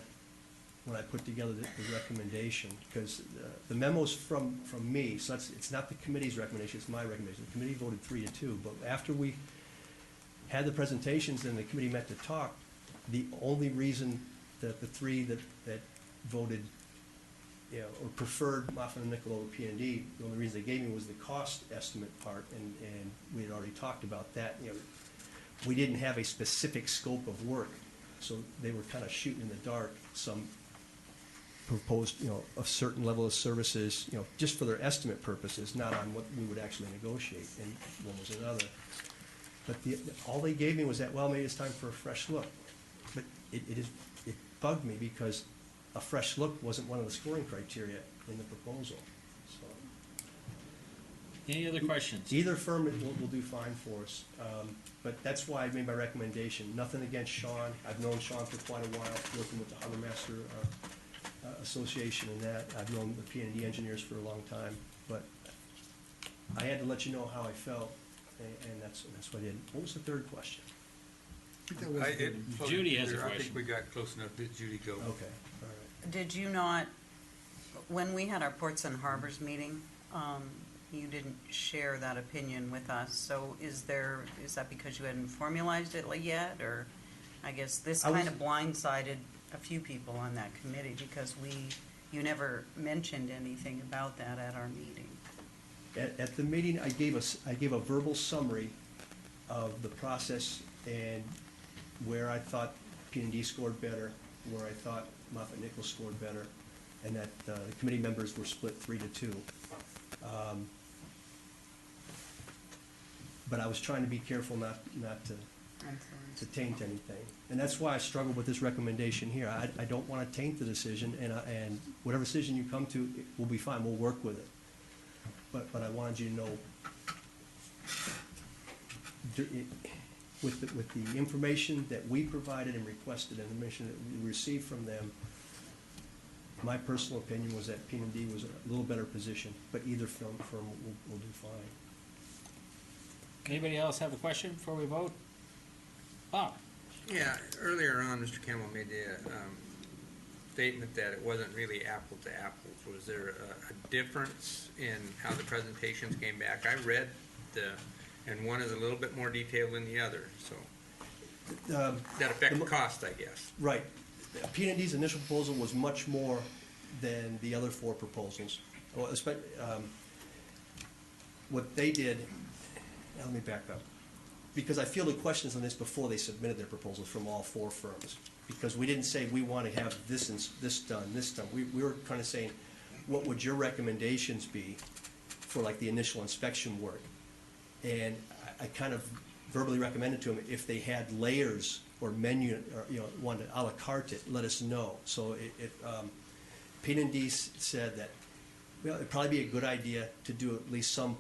when I put together the recommendation, because the memo's from me, so it's not the committee's recommendation, it's my recommendation. The committee voted 3-2, but after we had the presentations and the committee met to talk, the only reason that the three that voted, you know, or preferred Moffitt and Nichol over P&D, the only reason they gave me was the cost estimate part, and we had already talked about that. You know, we didn't have a specific scope of work, so they were kind of shooting in the dark. Some proposed, you know, a certain level of services, you know, just for their estimate purposes, not on what we would actually negotiate, and one was another. But all they gave me was that, well, maybe it's time for a fresh look. But it bugged me because a fresh look wasn't one of the scoring criteria in the proposal. So, Any other questions? either firm will do fine for us. But that's why I made my recommendation. Nothing against Sean. I've known Sean for quite a while, working with the Harbor Master Association and that. I've known the P&D engineers for a long time. But I had to let you know how I felt, and that's what I did. What was the third question? Judy has a I question. think we got close enough. Let Judy go. Okay, all right. Did you not, when we had our Ports and Harbors meeting, you didn't share that opinion with us, so is that because you hadn't formalized it yet, or I guess this kind of blindsided a few people on that committee because you never mentioned anything about that at our meeting. At the meeting, I gave a verbal summary of the process and where I thought P&D scored better, where I thought Moffitt Nichols scored better, and that the committee members were split 3-2. But I was trying to be careful not to taint anything. And that's why I struggled with this recommendation here. I don't want to taint the decision, and whatever decision you come to, it will be fine, we'll work with it. But I wanted you to know, with the information that we provided and requested and the information that we received from them, my personal opinion was that P&D was a little better positioned, but either firm will do fine. Anybody else have a question before we vote? Bob? Yeah, earlier on, Mr. Campbell made the statement that it wasn't really apple to apples. Was there a difference in how the presentations came back? I read and one is a little bit more detailed than the other, so that affects cost, I guess. Right. P&D's initial proposal was much more than the other four proposals. Well, what they did, let me back up, because I fielded questions on this before they submitted their proposals from all four firms, because we didn't say we want to have this done. We were kind of saying, what would your recommendations be for like the initial inspection work? And I kind of verbally recommended to them if they had layers or menu, or wanted to a la carte it, let us know. So P&D said that it'd probably be a good idea to do at least some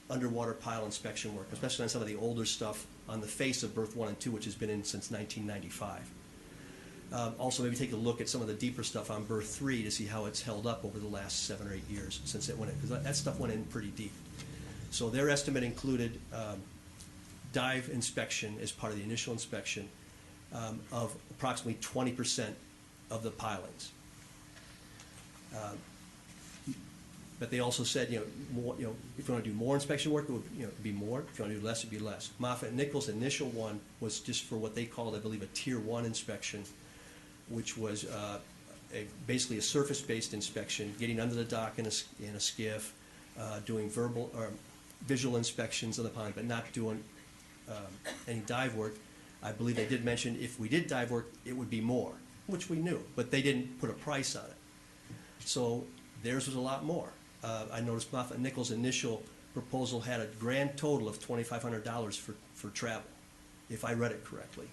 underwater pile inspection work, especially on some of the older stuff on the face of berth 1 and 2, which has been in since 1995. Also, maybe take a look at some of the deeper stuff on berth 3 to see how it's held up over the last 7 or 8 years since it went in, because that stuff went in pretty deep. So their estimate included dive inspection as part of the initial inspection of approximately 20% of the pilings. But they also said, more, if you want to do more inspection work, it would be more. If you want to do less, it'd be less. Moffitt and Nichols' initial one was just for what they called, I believe, a Tier 1 inspection, which was basically a surface-based inspection, getting under the dock in a skiff, doing verbal or visual inspections of the pond, but not doing any dive work. I believe they did mention if we did dive work, it would be more, which we knew, but they didn't put a price on it. So theirs was a lot more. I noticed Moffitt Nichols' initial proposal had a grand total of $2,500 for travel, if I read it correctly.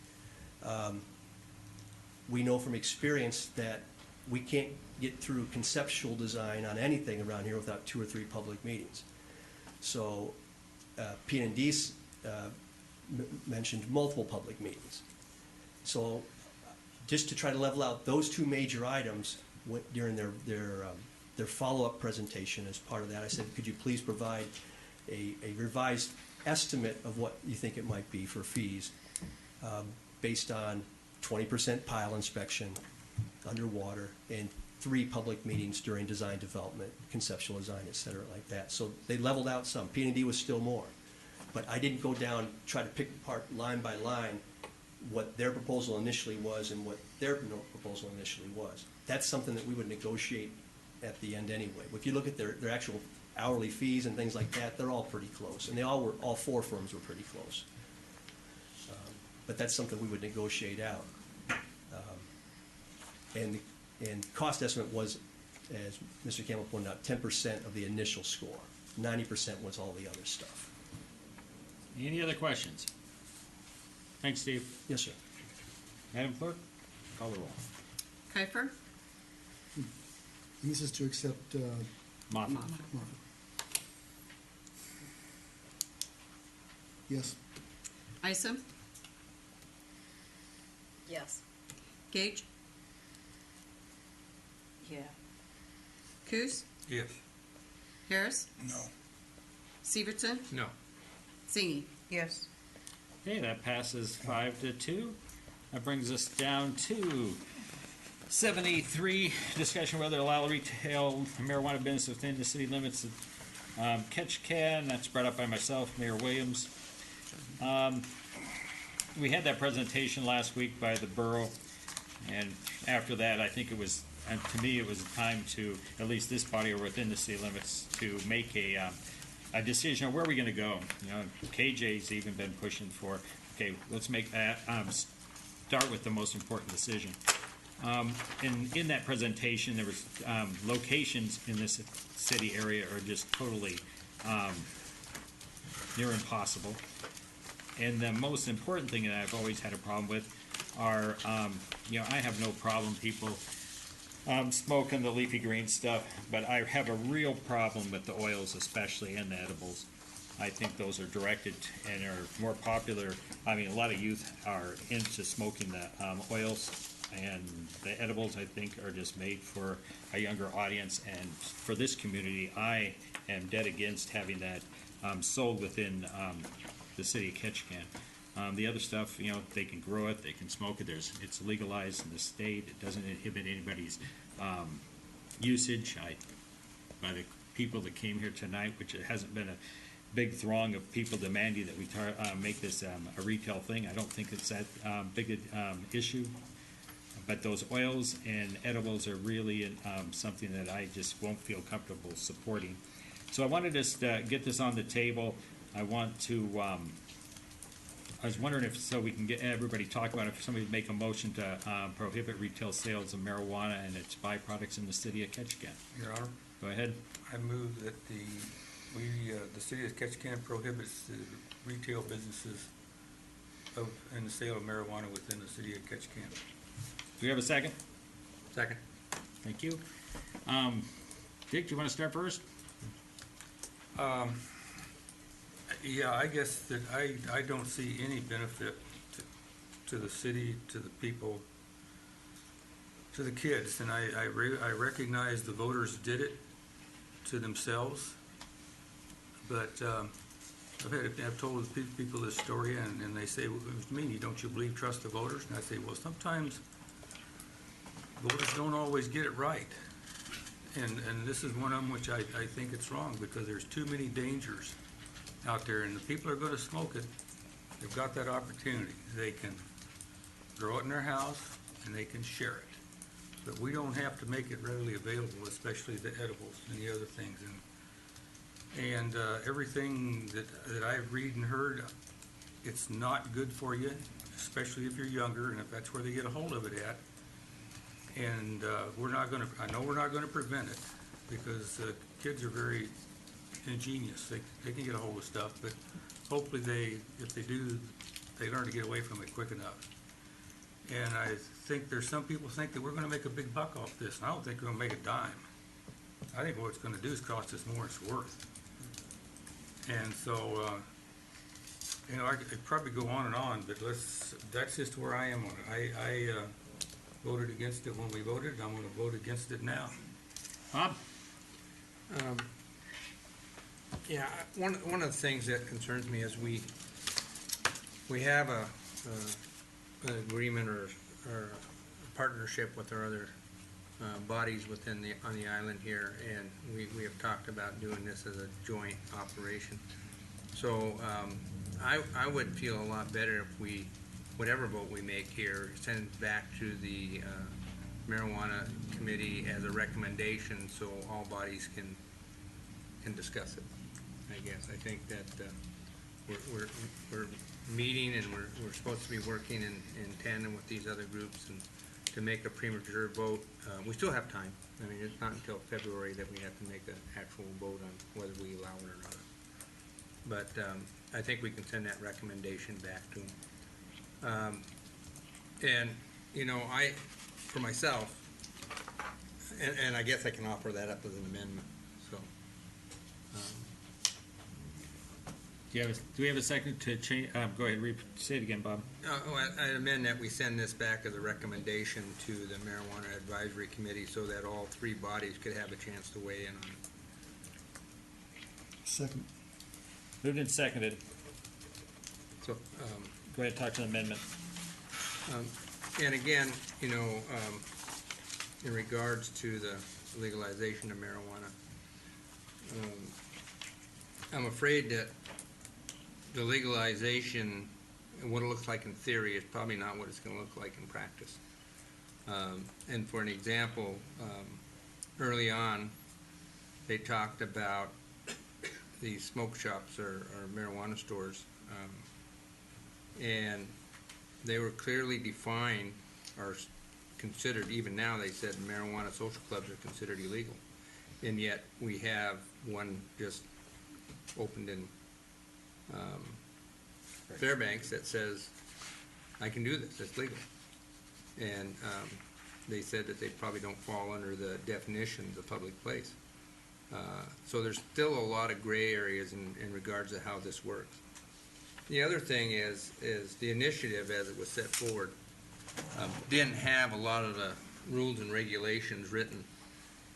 We know from experience that we can't get through conceptual design on anything around here without 2 or 3 public meetings. So P&D mentioned multiple public meetings. So just to try to level out those 2 major items during their follow-up presentation, as part of that, I said, could you please provide a revised estimate of what you think it might be for fees based on 20% pile inspection, underwater, and 3 public meetings during design development, conceptual design, et cetera, like that. So they leveled out some. P&D was still more. But I didn't go down, try to pick apart line by line what their proposal initially was and what their proposal initially was. That's something that we would negotiate at the end anyway. If you look at their actual hourly fees and things like that, they're all pretty close. And all 4 firms were pretty close. But that's something we would negotiate out. And cost estimate was, as Mr. Campbell pointed out, 10% of the initial score. 90% was all the other stuff. Any other questions? Thanks, Steve. Yes, sir. Madam Clerk, call the roll. Kuiper, And this is to accept Moffett. Moffett. Yes. Isom, Yes. Gage, Yeah. Coos, Yes. Harris, No. Severson, No. Zingy. Yes. Okay, that passes 5-2. That brings us down to 7A3, discussion whether to allow retail marijuana business within the city limits of Ketchikan. That's brought up by myself, Mayor Williams. We had that presentation last week by the borough, and after that, I think it was, and to me, it was time to, at least this body or within the city limits, to make a decision on where we're gonna go. You know, KJ's even been pushing for, okay, let's make that, start with the most important decision. In that presentation, there was, locations in this city area are just totally, near impossible. And the most important thing that I've always had a problem with are, you know, I have no problem people smoking the leafy green stuff, but I have a real problem with the oils especially and the edibles. I think those are directed and are more popular. I mean, a lot of youth are into smoking the oils, and the edibles, I think, are just made for a younger audience. And for this community, I am dead against having that sold within the city of Ketchikan. The other stuff, you know, they can grow it, they can smoke it. It's legalized in the state. It doesn't inhibit anybody's usage. By the people that came here tonight, which it hasn't been a big throng of people demanding that we make this a retail thing. I don't think it's that big an issue. But those oils and edibles are really something that I just won't feel comfortable supporting. So I wanted us to get this on the table. I want to, I was wondering if, so we can get everybody talk about it, if somebody would make a motion to prohibit retail sales of marijuana and its byproducts in the city of Ketchikan. Your Honor, Go ahead. I move that the city of Ketchikan prohibits the retail businesses and the sale of marijuana within the city of Ketchikan. Do we have a second? Second. Thank you. Dick, do you want to start first? Yeah, I guess that I don't see any benefit to the city, to the people, to the kids, and I recognize the voters did it to themselves, but I've told people this story, and they say, well, what do you mean, don't you trust the voters? And I say, well, sometimes voters don't always get it right, and this is one of them which I think it's wrong, because there's too many dangers out there, and the people are going to smoke it. They've got that opportunity. They can grow it in their house and they can share it, but we don't have to make it readily available, especially the edibles and the other things. And everything that I've read and heard, it's not good for you, especially if you're younger, and if that's where they get a hold of it at. And we're not going to, I know we're not going to prevent it, because kids are very ingenious. They can get a hold of stuff, but hopefully if they do, they learn to get away from it quick enough. And I think there's some people think that we're gonna make a big buck off this, and I don't think we're gonna make a dime. I think what it's gonna do is cost us more than it's worth. And so, you know, I could probably go on, but that's just where I am on it. I voted against it when we voted, I'm gonna vote against it now. Bob? Yeah, one of the things that concerns me is we have an agreement or a partnership with our other bodies on the island here, and we have talked about doing this as a joint operation. So I would feel a lot better if we, whatever vote we make here, send it back to the marijuana committee as a recommendation so all bodies can discuss it. I guess I think that we're meeting and we're supposed to be working in tandem with these other groups, and to make a premature vote, we still have time. I mean, it's not until February that we have to make an actual vote on whether we allow it or not. But I think we can send that recommendation back to them. And you know, for myself, and I guess I can offer that up as an amendment. So. Do we have a second to change? Go ahead, say it again, Bob. I amend that we send this back as a recommendation to the Marijuana Advisory Committee so that all three bodies could have a chance to weigh in on it. Second. Moved and seconded. So, go ahead, talk to the amendment. And again, you know, in regards to the legalization of marijuana, I'm afraid that the legalization and what it looks like in theory is probably not what it's going to look like in practice. And for an example, early on, they talked about these smoke shops or marijuana stores, and they were clearly defined or considered, even now they said marijuana social clubs are considered illegal. And yet we have one just opened in Fairbanks that says, I can do this, it's legal. And they said that they probably don't fall under the definitions of public place. So there's still a lot of gray areas in regards to how this works. The other thing is the initiative as it was set forward didn't have a lot of the rules and regulations written,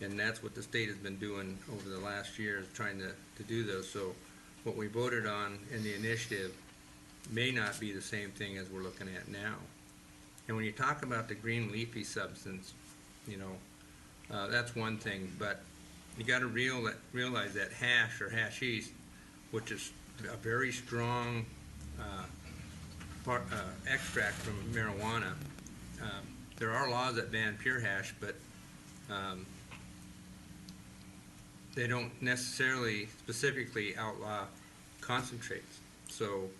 and that's what the state has been doing over the last year, is trying to do those. So what we voted on in the initiative may not be the same thing as we're looking at now. And when you talk about the green leafy substance, you know, that's one thing, but you got to realize that hash or hashish, which is a very strong extract from marijuana. There are laws that ban pure hash, but they don't necessarily specifically outlaw concentrates. So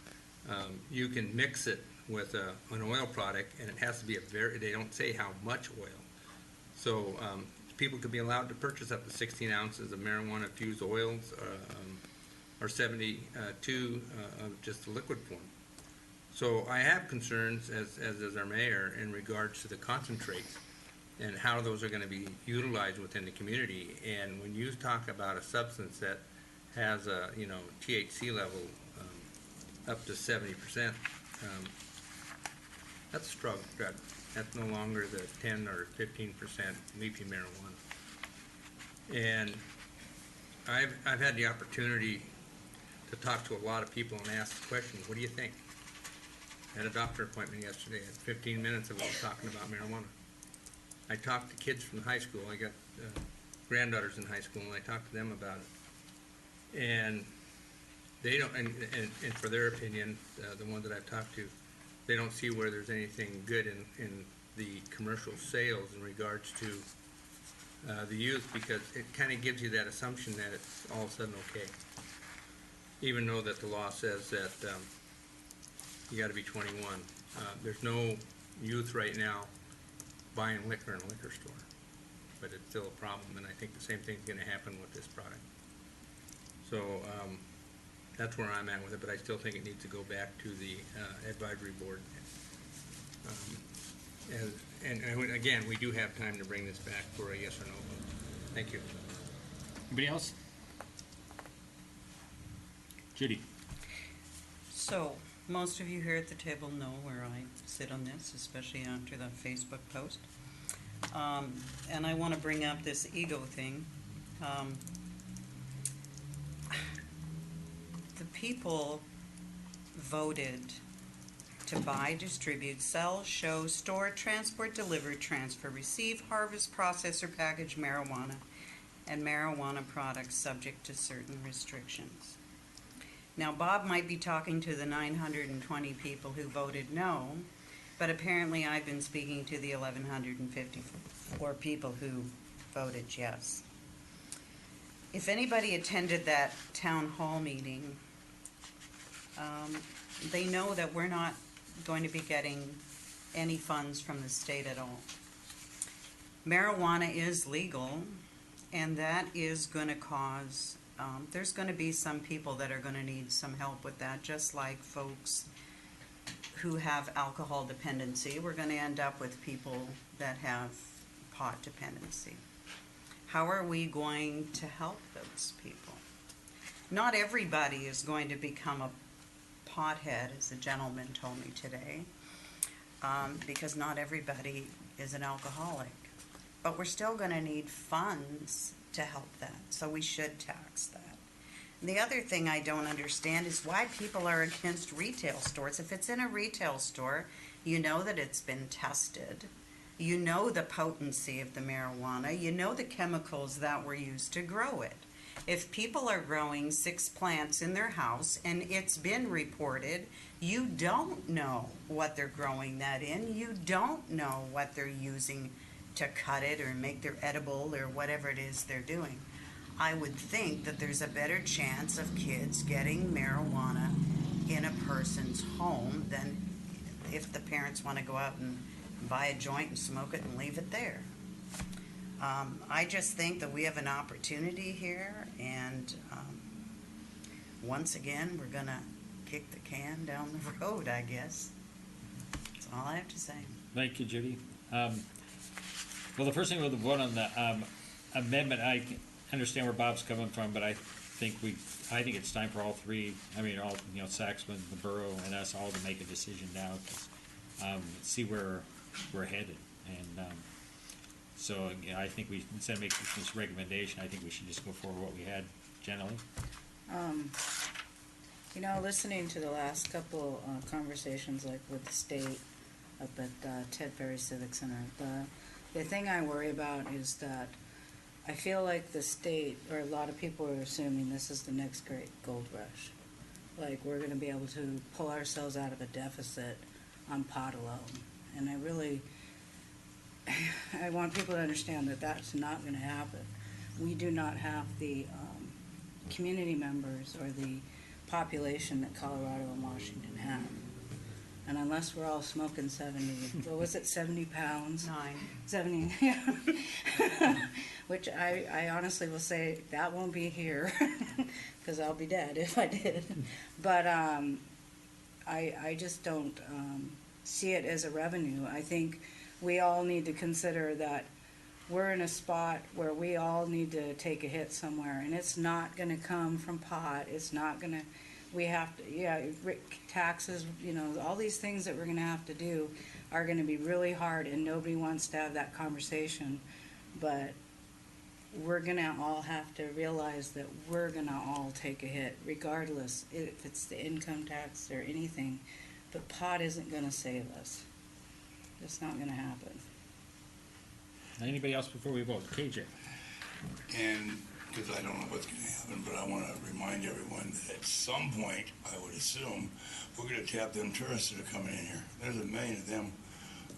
you can mix it with an oil product, and it has to be they don't say how much oil. So people could be allowed to purchase up to 16 ounces of marijuana-infused oils, or 72 of just the liquid form. So I have concerns, as does our mayor, in regards to the concentrates and how those are going to be utilized within the community. And when you talk about a substance that has a THC level up to 70%, that's a strong drug. That's no longer the 10 or 15% leafy marijuana. And I've had the opportunity to talk to a lot of people and ask the question, what do you think? I had a doctor appointment yesterday, I had 15 minutes of us talking about marijuana. I talked to kids from high school, I got granddaughters in high school, and I talked to them about it. And they don't, and for their opinion, the ones that I've talked to, they don't see where there's anything good in the commercial sales in regards to the youth, because it kind of gives you that assumption that it's all of a sudden okay. Even though that the law says that you got to be 21. There's no youth right now buying liquor in a liquor store, but it's still a problem, and I think the same thing's going to happen with this product. So that's where I'm at with it, but I still think it needs to go back to the advisory board. And again, we do have time to bring this back for a yes or no vote. Thank you. Anybody else? Judy? So, most of you here at the table know where I sit on this, especially after the Facebook post. And I want to bring up this ego thing. The people voted to buy, distribute, sell, show, store, transport, deliver, transfer, receive, harvest, process, or package marijuana and marijuana products subject to certain restrictions. Now, Bob might be talking to the 920 people who voted no, but apparently I've been speaking to the 1,154 people who voted yes. If anybody attended that town hall meeting, they know that we're not going to be getting any funds from the state at all. Marijuana is legal, and that is going to cause, there's going to be some people that are going to need some help with that, just like folks who have alcohol dependency. We're going to end up with people that have pot dependency. How are we going to help those people? Not everybody is going to become a pothead, as a gentleman told me today, because not everybody is an alcoholic. But we're still going to need funds to help that, so we should tax that. And the other thing I don't understand is why people are against retail stores. If it's in a retail store, you know that it's been tested. You know the potency of the marijuana. You know the chemicals that were used to grow it. If people are growing 6 plants in their house and it's been reported, you don't know what they're growing that in. You don't know what they're using to cut it or make their edible or whatever it is they're doing. I would think that there's a better chance of kids getting marijuana in a person's home than if the parents want to go out and buy a joint and smoke it and leave it there. I just think that we have an opportunity here, and once again, we're going to kick the can down the road, I guess. That's all I have to say. Thank you, Judy. Well, the first thing with the vote on the amendment, I understand where Bob's coming from, but I think it's time for all three, all, Saxman, the borough, and us all to make a decision now, 'cause, see where we're headed. And so I think we, instead of making this recommendation, I think we should just go forward what we had generally. Listening to the last couple conversations, like with the state up at Ted Perry Civic Center, the thing I worry about is that I feel like the state, or a lot of people are assuming this is the next great gold rush. Like, we're going to be able to pull ourselves out of a deficit on pot alone. And I want people to understand that that's not going to happen. We do not have the community members or the population that Colorado and Washington have. And unless we're all smoking 70 pounds? 70, yeah. Which I honestly will say, that won't be here, because I'll be dead if I did. But I just don't see it as a revenue. I think we all need to consider that we're in a spot where we all need to take a hit somewhere, and it's not going to come from pot. It's not going to. We have to, taxes, all these things that we're going to have to do are going to be really hard, and nobody wants to have that conversation. But we're going to all have to realize that we're going to all take a hit, regardless if it's the income tax or anything. But pot isn't going to save us. It's not going to happen. Anybody else before we vote? KJ. And because I don't know what's going to happen, but I want to remind everyone that at some point, I would assume, we're going to tap them tourists that are coming in here. There's a million of them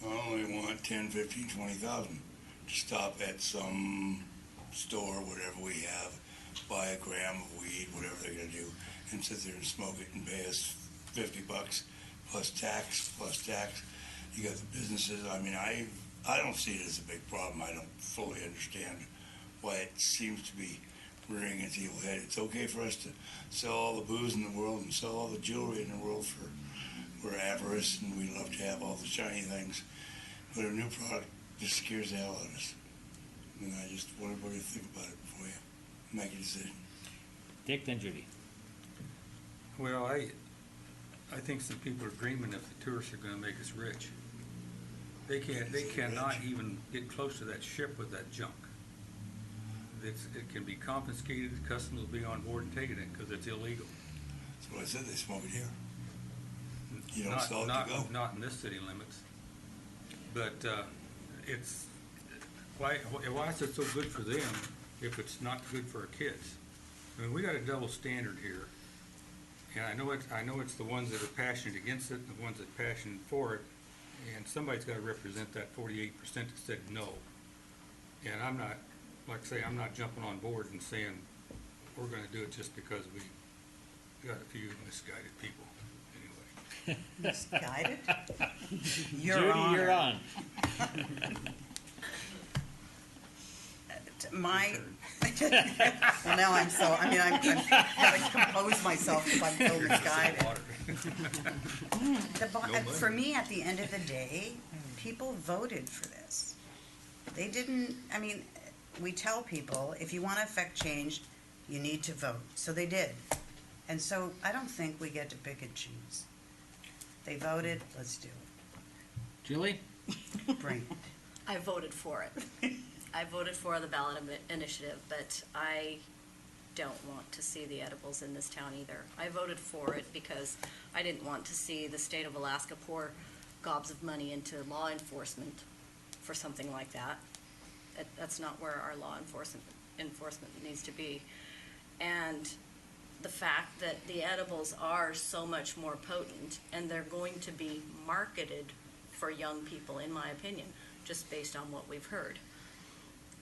who only want 10, 15, 20,000 to stop at some store, whatever we have, buy a gram of weed, whatever they're going to do, and sit there and smoke it and pay us $50 plus tax. You got the businesses. I don't see it as a big problem. I don't fully understand why it seems to be rearing its evil head. It's okay for us to sell all the booze in the world and sell all the jewelry in the world we're avarice, and we love to have all the shiny things. But a new product just scares the hell out of us. And I just want everybody to think about it before you make a decision. Dick, then Judy. Well, I think some people are dreaming if the tourists are gonna make us rich. They cannot even get close to that ship with that junk. It can be confiscated, the customs will be on board and taking it, because it's illegal. That's what I said, they smoke it here. You don't sell it to go. Not in this city limits. But, it's, why is it so good for them if it's not good for our kids? I mean, we got a double standard here. And I know it's the ones that are passionate against it, and the ones that are passionate for it, and somebody's gotta represent that 48% that said no. And I'm not, like I say, I'm not jumping on board and saying, we're gonna do it just because we got a few misguided people, anyway. Misguided? Judy, you're on. Well, now I'm gotta compose myself if I'm so misguided. For me, at the end of the day, people voted for this. They didn't, we tell people, if you want to affect change, you need to vote. So they did. And so I don't think we get to pick and choose. They voted, let's do it. Julie? Bring it. I voted for it. I voted for the ballot initiative, but I don't want to see the edibles in this town either. I voted for it because I didn't want to see the state of Alaska pour gobs of money into law enforcement for something like that. That's not where our law enforcement needs to be. And the fact that the edibles are so much more potent and they're going to be marketed for young people, in my opinion, just based on what we've heard.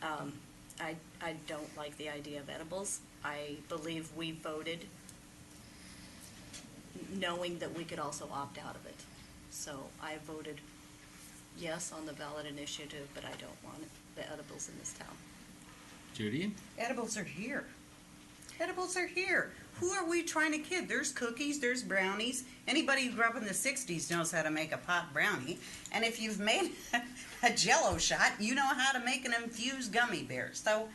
I don't like the idea of edibles. I believe we voted knowing that we could also opt out of it. So I voted yes on the ballot initiative, but I don't want the edibles in this town. Judy? Edibles are here. Edibles are here. Who are we trying to kid? There's cookies, there's brownies. Anybody who grew up in the 60s knows how to make a pot brownie. And if you've made a Jell-O shot, you know how to make an infused gummy bear. So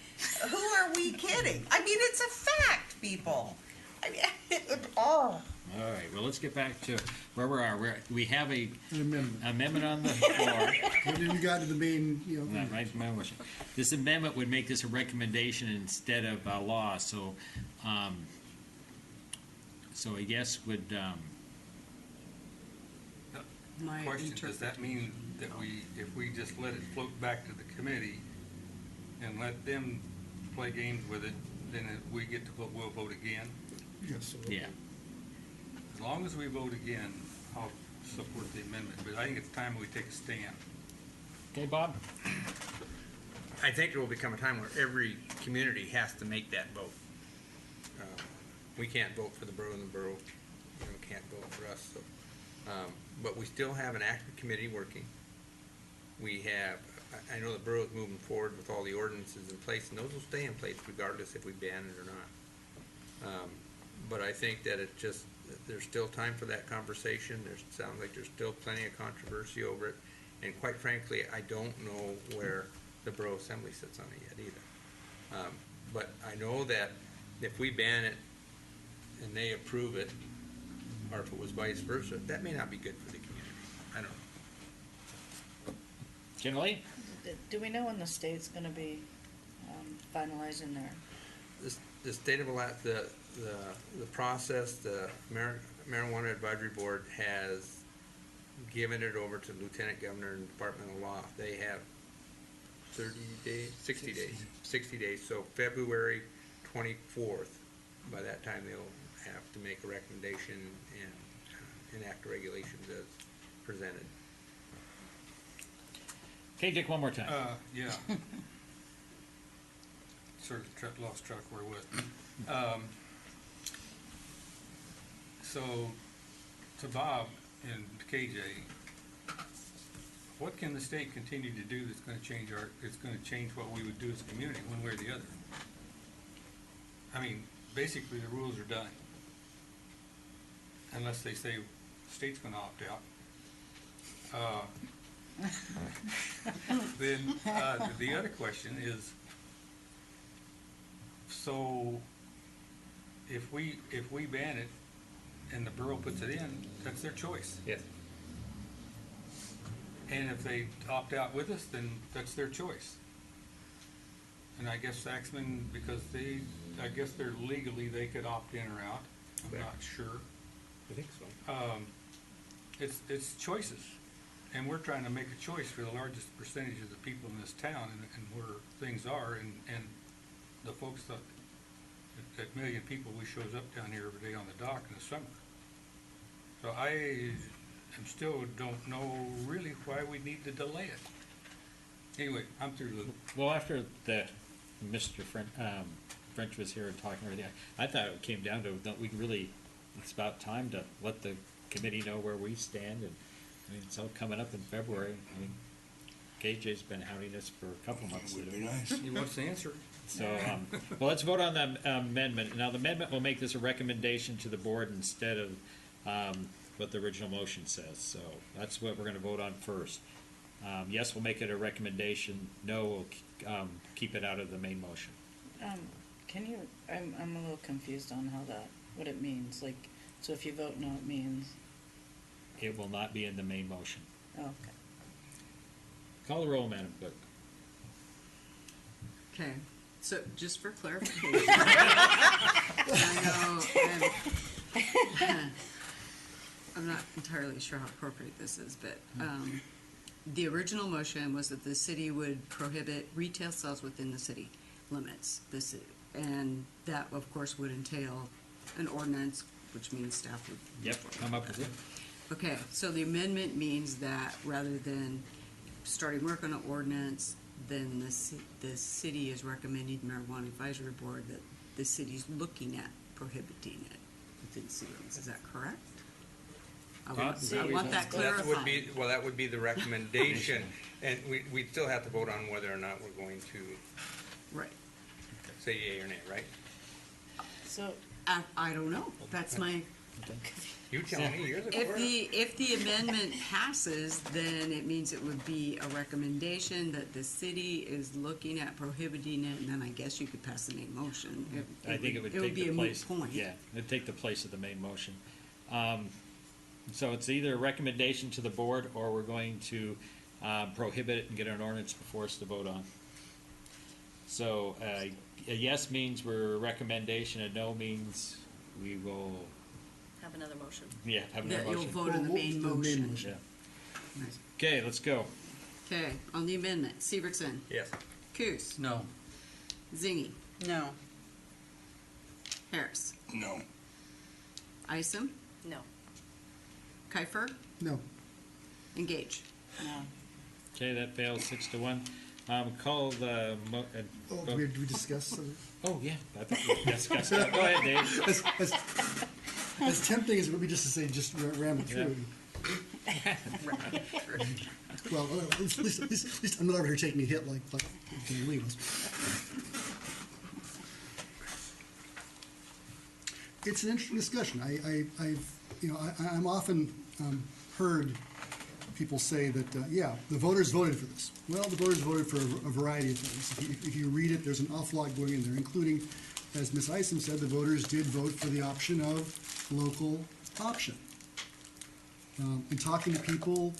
who are we kidding? It's a fact, people. All right, well, let's get back to where we are. We have an amendment on the floor. But then you got to the main, Right, my motion. This amendment would make this a recommendation instead of a law, so I guess would, Question, does that mean that if we just let it float back to the committee and let them play games with it, then we get to vote, we'll vote again? Yes. Yeah. As long as we vote again, I'll support the amendment, but I think it's time we take a stand. Okay, Bob? I think there will become a time where every community has to make that vote. We can't vote for the borough, and the borough can't vote for us. So, but we still have an active committee working. We have, I know the borough is moving forward with all the ordinances in place, and those will stay in place regardless if we ban it or not. But I think that there's still time for that conversation. Sounds like there's still plenty of controversy over it. And quite frankly, I don't know where the borough assembly sits on it yet either. But I know that if we ban it and they approve it, or if it was vice versa, that may not be good for the community. I don't know. Generally? Do we know when the state's gonna be finalizing their? The state of Alaska, the process, the Marijuana Advisory Board has given it over to Lieutenant Governor and Department of Law. They have 60 days. So February 24th, by that time they'll have to make a recommendation and enact regulations as presented. Okay, Dick, one more time. Yeah. Sort of lost track where we're with. So, to Bob and KJ, what can the state continue to do that's going to change it's going to change what we would do as a community, one way or the other? Basically the rules are done. Unless they say the state's going to opt out. Then, the other question is, so if we ban it and the borough puts it in, that's their choice. Yes. And if they opt out with us, then that's their choice. And I guess Saxman, because I guess they're legally, they could opt in or out. I'm not sure. I think so. It's choices. And we're trying to make a choice for the largest percentage of the people in this town and where things are and the folks that million people we shows up down here every day on the dock in the summer. So I still don't know really why we need to delay it. Anyway, I'm through with it. Well, after Mr. French was here and talking and everything, I thought it came down to that it's about time to let the committee know where we stand, and I mean, it's all coming up in February. I mean, KJ's been hounding us for a couple months. Would be nice. He wants the answer. So, well, let's vote on the amendment. Now, the amendment will make this a recommendation to the board instead of what the original motion says. So that's what we're going to vote on first. Yes, we'll make it a recommendation. No, we'll keep it out of the main motion. Can you, I'm a little confused on what it means. Like, so if you vote no, it means? It will not be in the main motion. Oh, okay. Call the roll, Madam Clerk. Okay, so just for clarification, I know, I'm not entirely sure how appropriate this is, but the original motion was that the city would prohibit retail sales within the city limits. And that, of course, would entail an ordinance, which means staff would. Yep, come up with it. Okay, so the amendment means that rather than starting work on an ordinance, then the city is recommending the Marijuana Advisory Board that the city's looking at prohibiting it within city limits. Is that correct? I want that clarified. That would be the recommendation, and we'd still have to vote on whether or not we're going to Right. say yea or nay, right? So I don't know. That's my. You tell me, you're the If clerk. if the amendment passes, then it means it would be a recommendation that the city is looking at prohibiting it, and then I guess you could pass the main motion. I think it would It would take be the a place. moot point. Yeah, it'd take the place of the main motion. So it's either a recommendation to the board, or we're going to prohibit it and get an ordinance before us to vote on. So a yes means we're a recommendation, a no means we will. Have another motion. Yeah, have another That you'll motion. vote on the main motion. Yeah. Okay, let's go. Okay, on the amendment, Severson. Yes. Coos. No. Zingy. No. Harris. No. Isom. No. Kiefer. No. Engage. No. Okay, that fails 6-1. Call the. Did we discuss? Oh, yeah. I think we discussed that. Go ahead, Dave. As tempting as it would be just to say, just ram it through. Well, at least I'm not over here taking a hit like Lee was. It's an interesting discussion. I'm often heard people say that, yeah, the voters voted for this. Well, the voters voted for a variety of things. If you read it, there's an awful lot going in there, including, as Ms. Isom said, the voters did vote for the option of local option. And talking to people,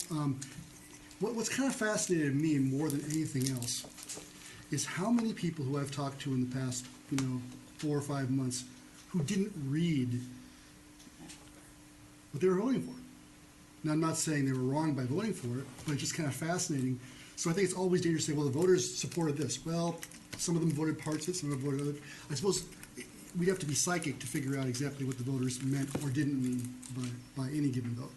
what's kind of fascinated me more than anything else is how many people who I've talked to in the past, 4 or 5 months who didn't read what they were voting for. Now, I'm not saying they were wrong by voting for it, but it's just kind of fascinating. So I think it's always dangerous to say, well, the voters supported this. Well, some of them voted parts of it, some of them voted other. I suppose we'd have to be psychic to figure out exactly what the voters meant or didn't mean by any given vote.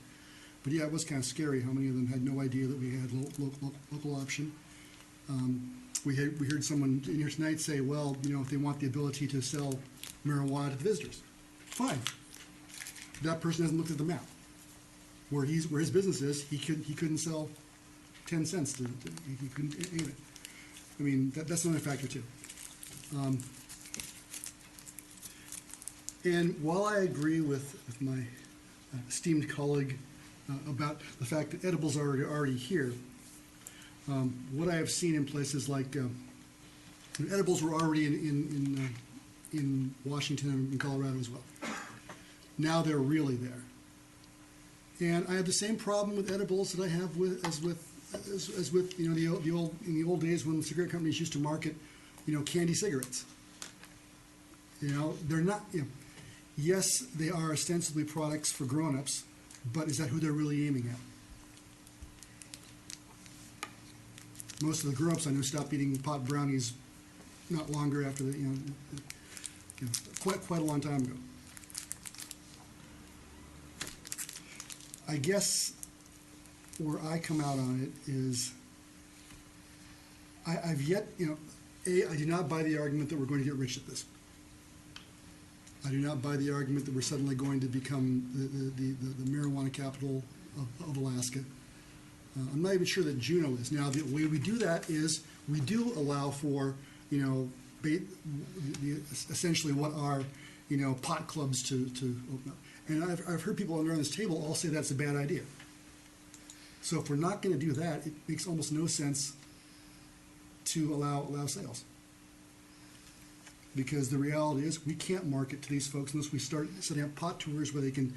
But yeah, it was kind of scary how many of them had no idea that we had local option. We heard someone in here tonight say, well, if they want the ability to sell marijuana to the visitors, fine. That person hasn't looked at the map. Where his business is, he couldn't sell 10 cents he couldn't eat it. I mean, that's another factor too. And while I agree with my esteemed colleague about the fact that edibles are already here, What I have seen in places like, edibles were already in Washington and in Colorado as well. Now they're really there. And I have the same problem with edibles that I have as with in the old days when the cigarette companies used to market, candy cigarettes. They're not. Yes, they are ostensibly products for grown-ups, but is that who they're really aiming at? Most of the grown-ups I know stopped eating pot brownies not longer after quite a long time ago. I guess where I come out on it is I've yet, I do not buy the argument that we're going to get rich at this. I do not buy the argument that we're suddenly going to become the marijuana capital of Alaska. I'm not even sure that Juneau is. Now, the way we do that is we do allow for, essentially what are, pot clubs to open up. And I've heard people around this table all say that's a bad idea. So if we're not going to do that, it makes almost no sense to allow sales. Because the reality is we can't market to these folks unless we start setting up pot tours where they can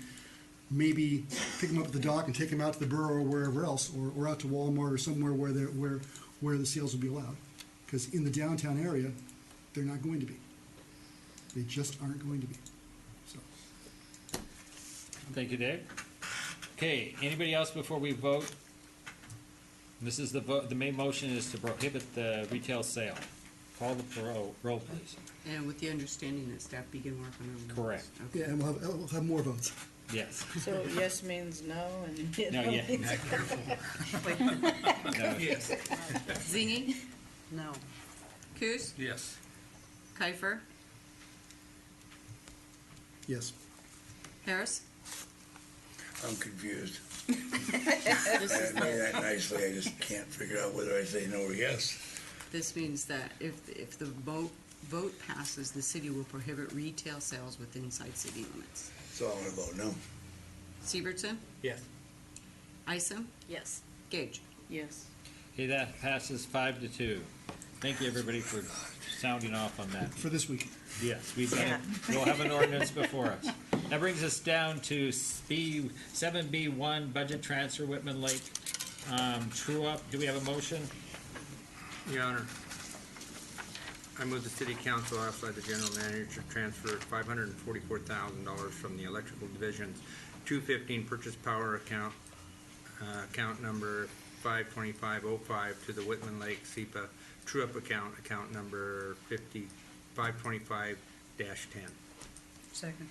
maybe pick them up at the dock and take them out to the borough or wherever else, or out to Walmart or somewhere where the sales will be allowed. Because in the downtown area, they're not going to be. They just aren't going to be. So. Thank you, Dave. Okay, anybody else before we vote? This is the vote. The main motion is to prohibit the retail sale. Call the roll, please. And with the understanding that staff begin work on it. Correct. Okay. Yeah, and we'll have more votes. Yes. So yes means no, and No, no yeah. means Not no. Yes. Zingy? No. Coos? Yes. Kiefer? Yes. Harris? I'm confused. I mean that nicely, I just can't figure out whether I say no or yes. This means that if the vote passes, the city will prohibit retail sales within inside city limits. So I'm gonna vote no. Severson? Yes. Isom? Yes. Gage? Yes. Okay, that passes 5-2. Thank you, everybody, for sounding off on that. For this week. Yes, we'll have an ordinance before us. That brings us down to 7B1, budget transfer, Whitman Lake, true up. Do we have a motion? Your Honor, I move the city council outside the general manager to transfer $544,000 from the electrical division's 215 purchase power account, account number 52505, to the Whitman Lake SEPA true-up account number 525-10. Second.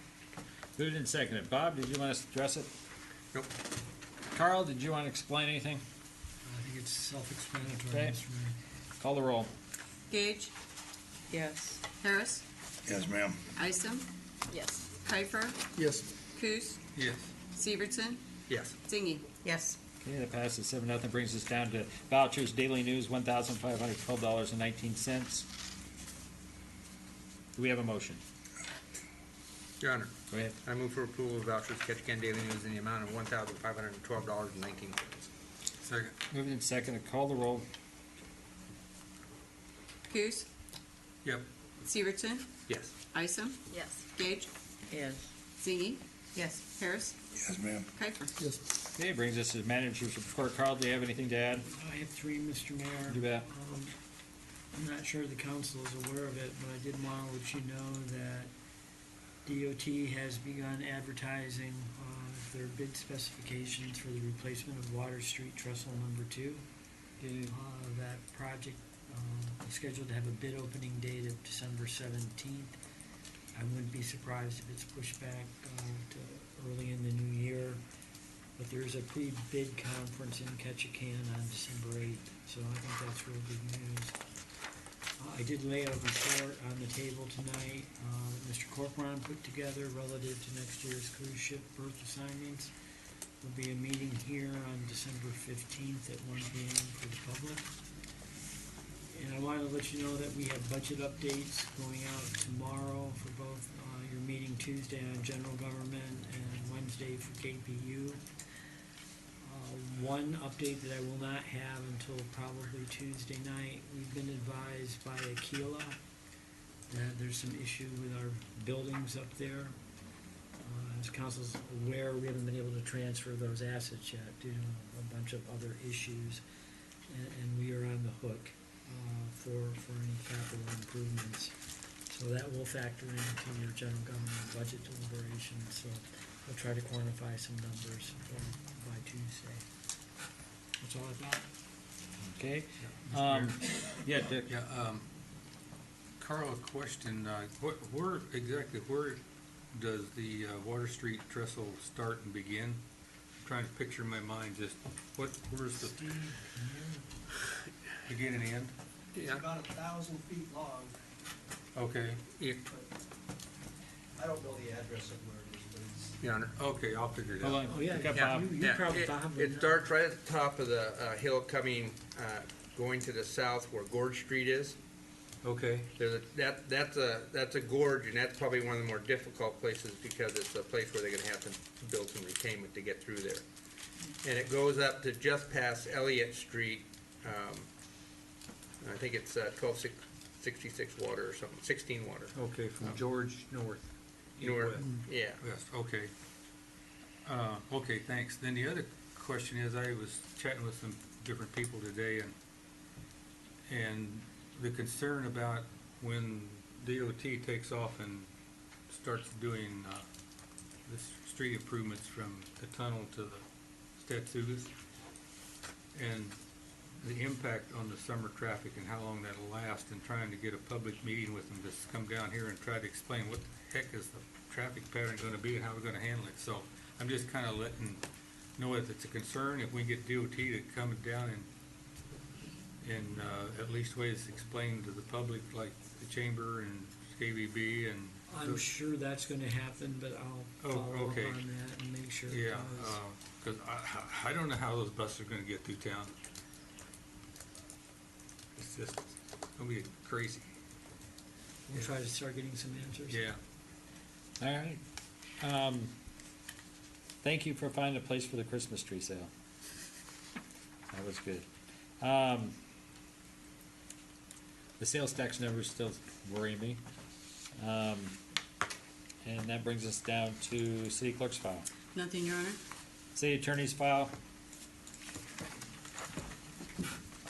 Moved and seconded. Bob, did you want to address it? Nope. Carl, did you want to explain anything? I think it's self-explanatory. Okay. Mr. Mayor. Call the roll. Gage? Yes. Harris? Yes, ma'am. Isom? Yes. Kiefer? Yes. Coos? Yes. Severson? Yes. Zingy? Yes. Okay, that passes 7-0. Brings us down to vouchers, Daily News, $1,512.19. Do we have a motion? Your Honor, Go ahead. I move for approval of vouchers, Ketchikan Daily News, in the amount of $1,512.19. Second. Moved and seconded. Call the roll. Coos? Yep. Severson? Yes. Isom? Yes. Gage? Yes. Zingy? Yes. Harris? Yes, ma'am. Kiefer? Yes. Okay, brings us to manager's report. Carl, do you have anything to add? I have three, Mr. Mayor. You bet. I'm not sure the council is aware of it, but I did want to let you know that DOT has begun advertising their bid specifications for the replacement of Water Street Trestle number 2. That project is scheduled to have a bid opening date of December 17th. I wouldn't be surprised if it's pushed back to early in the new year. But there is a pre-bid conference in Ketchikan on December 8th, so I think that's real good news. I did lay a report on the table tonight that Mr. Corcoran put together relative to next year's cruise ship berth assignments. There'll be a meeting here on December 15th at 1 p.m. for the public. And I wanted to let you know that we have budget updates going out tomorrow for both your meeting Tuesday on general government and Wednesday for KPU. One update that I will not have until probably Tuesday night, we've been advised by Aquila that there's some issue with our buildings up there. As council's aware, we haven't been able to transfer those assets yet due to a bunch of other issues. And we are on the hook for any capital improvements. So that will factor into your general government budget deliberations. So we'll try to quantify some numbers by Tuesday. That's all I've got. Okay. Yeah, Dick. Yeah, Carl, a question, where does the Water Street trestle start and begin? I'm trying to picture in my mind just where's the begin and end? It's about 1,000 feet long. Okay. I don't know the address of where it is, but it's. Your Honor. Okay, I'll figure it out. Hold on. Oh, yeah, Pick up yeah, Bob. you probably, Bob. It starts right at the top of the hill coming, going to the south where Gorge Street is. Okay. That's a gorge, and that's probably one of the more difficult places because it's a place where they're gonna have to build some retainment to get through there. And it goes up to just past Elliott Street. I think it's 1266 water or something, 16 water. Okay, from George north. North, yeah. West, okay. Okay, thanks. Then the other question is, I was chatting with some different people today, and the concern about when DOT takes off and starts doing the street improvements from the tunnel to the Stetsus, and the impact on the summer traffic and how long that'll last, and trying to get a public meeting with them to come down here and try to explain what the heck is the traffic pattern gonna be and how we're gonna handle it. So I'm just kinda letting know if it's a concern, if we get DOT to come down and at least ways explain to the public, like the chamber and KVB and. I'm sure that's gonna happen, but I'll follow up on okay. that and make sure it Yeah, does. cause I don't know how those buses are gonna get through town. It's just gonna be crazy. We'll try to start getting some answers. Yeah. All right. Thank you for finding a place for the Christmas tree sale. That was good. The sales tax numbers still worry me. And that brings us down to city clerk's file. Nothing, Your Honor? City attorney's file.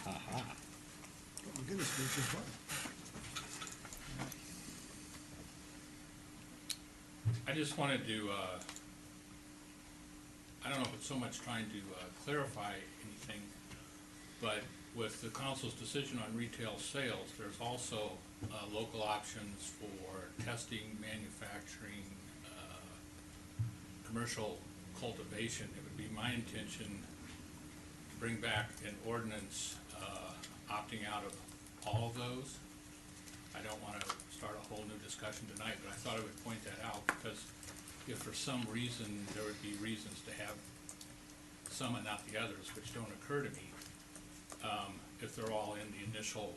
Aha. Oh my goodness, where's your file? I just wanted to, I don't know if it's so much trying to clarify anything, but with the council's decision on retail sales, there's also local options for testing, manufacturing, commercial cultivation. It would be my intention to bring back an ordinance opting out of all of those. I don't want to start a whole new discussion tonight, but I thought I would point that out because if for some reason there would be reasons to have some and not the others, which don't occur to me, if they're all in the initial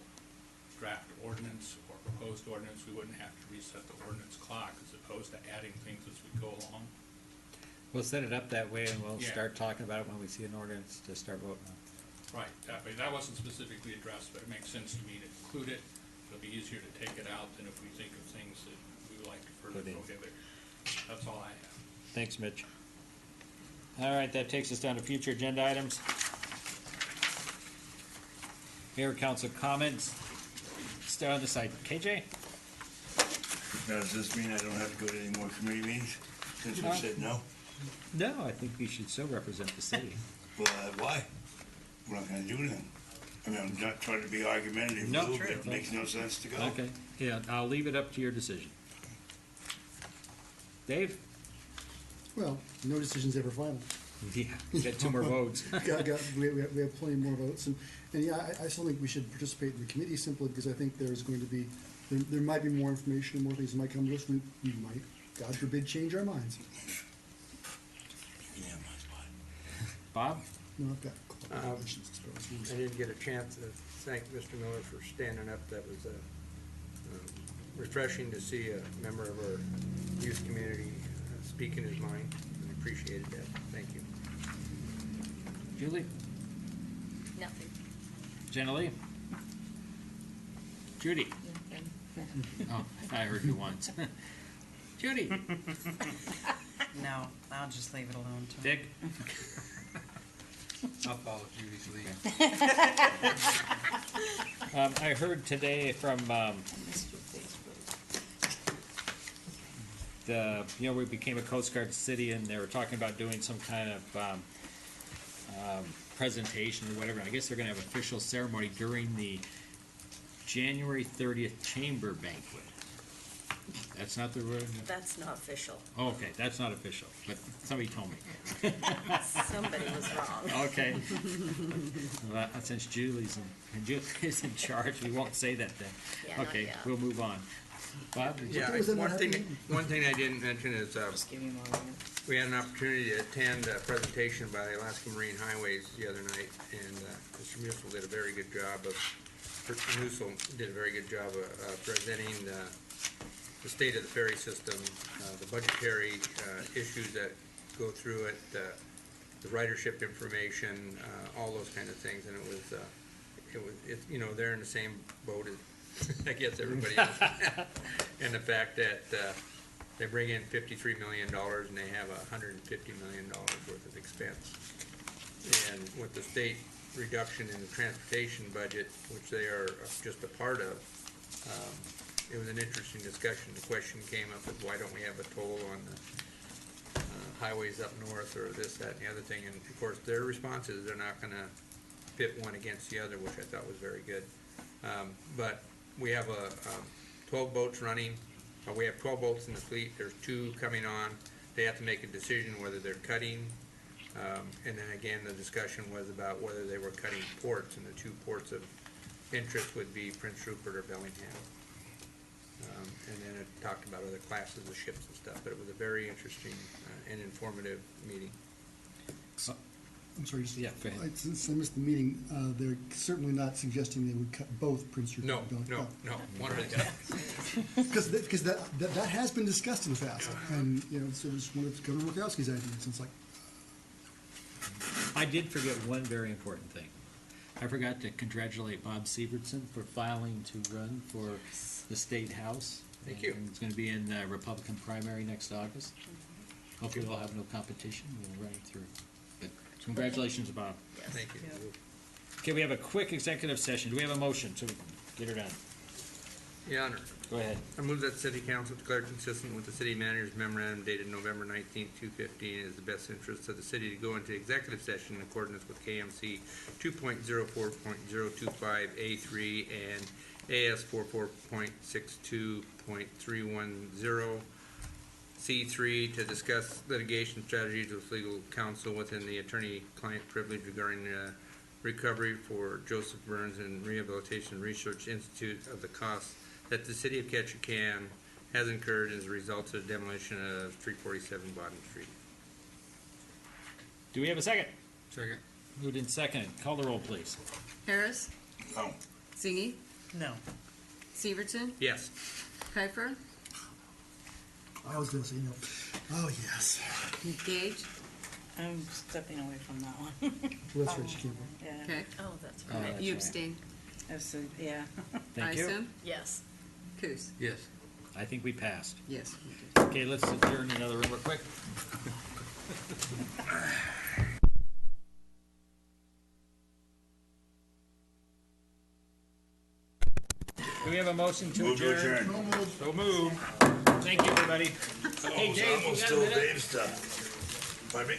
draft ordinance or proposed ordinance, we wouldn't have to reset the ordinance clock as opposed to adding things as we go along. We'll set it up that way and we'll Yeah. start talking about it when we see an ordinance to start voting on. Right, that way. That wasn't specifically addressed, but it makes sense to me to include it. It'll be easier to take it out than if we think of things that we would like to further Put in. prohibit. That's all I have. Thanks, Mitch. All right, that takes us down to future agenda items. Mayor, council comments. Start on the side. KJ? Now, does this mean I don't have to go to any more committee meetings since we said no? No, I think we should still represent the city. Well, why? We're not gonna do anything. I mean, I'm not trying to be argumentative, No, Lou, sure. but it makes no sense to go. Okay, yeah, I'll leave it up to your decision. Dave? Well, no decision's ever final. Yeah, you got two more votes. We have plenty more votes, and yeah, I still think we should participate in the committee simply because I think there's going to be, there might be more information and more things that might come to us, we might, God forbid, change our minds. You can have my spot. Bob? No, I've got questions, I suppose. I didn't get a chance to thank Mr. Miller for standing up. That was refreshing to see a member of our youth community speaking his mind. I appreciated that. Thank you. Julie? Nothing. Jenna Lee? Judy? Oh, I heard you once. Judy? No, I'll just leave it alone too. Dick? I'll follow Judy's lead. I heard today from, we became a Coast Guard city, and they were talking about doing some kind of, presentation or whatever. I guess they're gonna have official ceremony during the January 30th chamber banquet. That's not the word? That's not official. Oh, okay, that's not official, but somebody told me. Somebody was wrong. Okay. Well, since Julie's in charge, we won't say that then. Yeah, not Okay, yet. we'll move on. Bob? Yeah, one thing I didn't mention is, we had an opportunity to attend a presentation by Alaska Marine Highways the other night, and Mr. Musil did a very good job of presenting the state of the ferry system, the budgetary issues that go through it, the ridership information, all those kind of things, and they're in the same boat as I guess everybody else. And the fact that they bring in $53 million and they have $150 million worth of expense. And with the state reduction in the transportation budget, which they are just a part of, it was an interesting discussion. The question came up of why don't we have a toll on the highways up north, or this, that, and the other thing. And of course, their response is they're not gonna pit one against the other, which I thought was very good. But we have 12 boats running. We have 12 boats in the fleet. There's 2 coming on. They have to make a decision whether they're cutting. And then again, the discussion was about whether they were cutting ports, and the 2 ports of interest would be Prince Rupert or Bellingham. And then it talked about other classes of ships and stuff, but it was a very interesting and informative meeting. I'm sorry, just, Yeah, go ahead. since I missed the meeting, they're certainly not suggesting they would cut both Prince Rupert. No, one of the Because that has been discussed in the past, and, so it was one of Governor Murkowski's ideas, and it's like, I did forget one very important thing. I forgot to congratulate Bob Sievertson for filing to run for the State House. Thank you. And it's gonna be in the Republican primary next August. Hopefully we'll have no competition, we'll run it through. But congratulations, Bob. Thank you. Okay, we have a quick executive session. Do we have a motion so we can get her done? Your Honor. Go ahead. I move that the City Council declare consistent with the City Manager's memorandum dated November 19th, 2015, is the best interest of the city to go into executive session in accordance with KMC 2.04.025A3 and AS 44.62.310 C3 to discuss litigation strategies with legal counsel within the attorney-client privilege regarding recovery for Joseph Burns and Rehabilitation Research Institute of the costs that the City of Ketchikan has incurred as a result of the demolition of 347 Bottom Street. Do we have a second? Second. Moved in second. Call the roll, please. Harris? No. Zingy? No. Severson? Yes. Kuiper? I was gonna say, oh, yes. Gage? I'm stepping away from that one. Well, that's right, she can't vote. Yeah. Okay. Oh, that's Oh, right. that's You right. abstain. Yeah. Thank you. Isom? Yes. Coos? Yes. I think we passed. Yes. Okay, let's adjourn in another room real quick. Do we have a motion to Move to adjourn? adjourn. So move. Thank you, everybody. Hey, Dave, you Almost got a stole minute? Dave's stuff. Pardon me?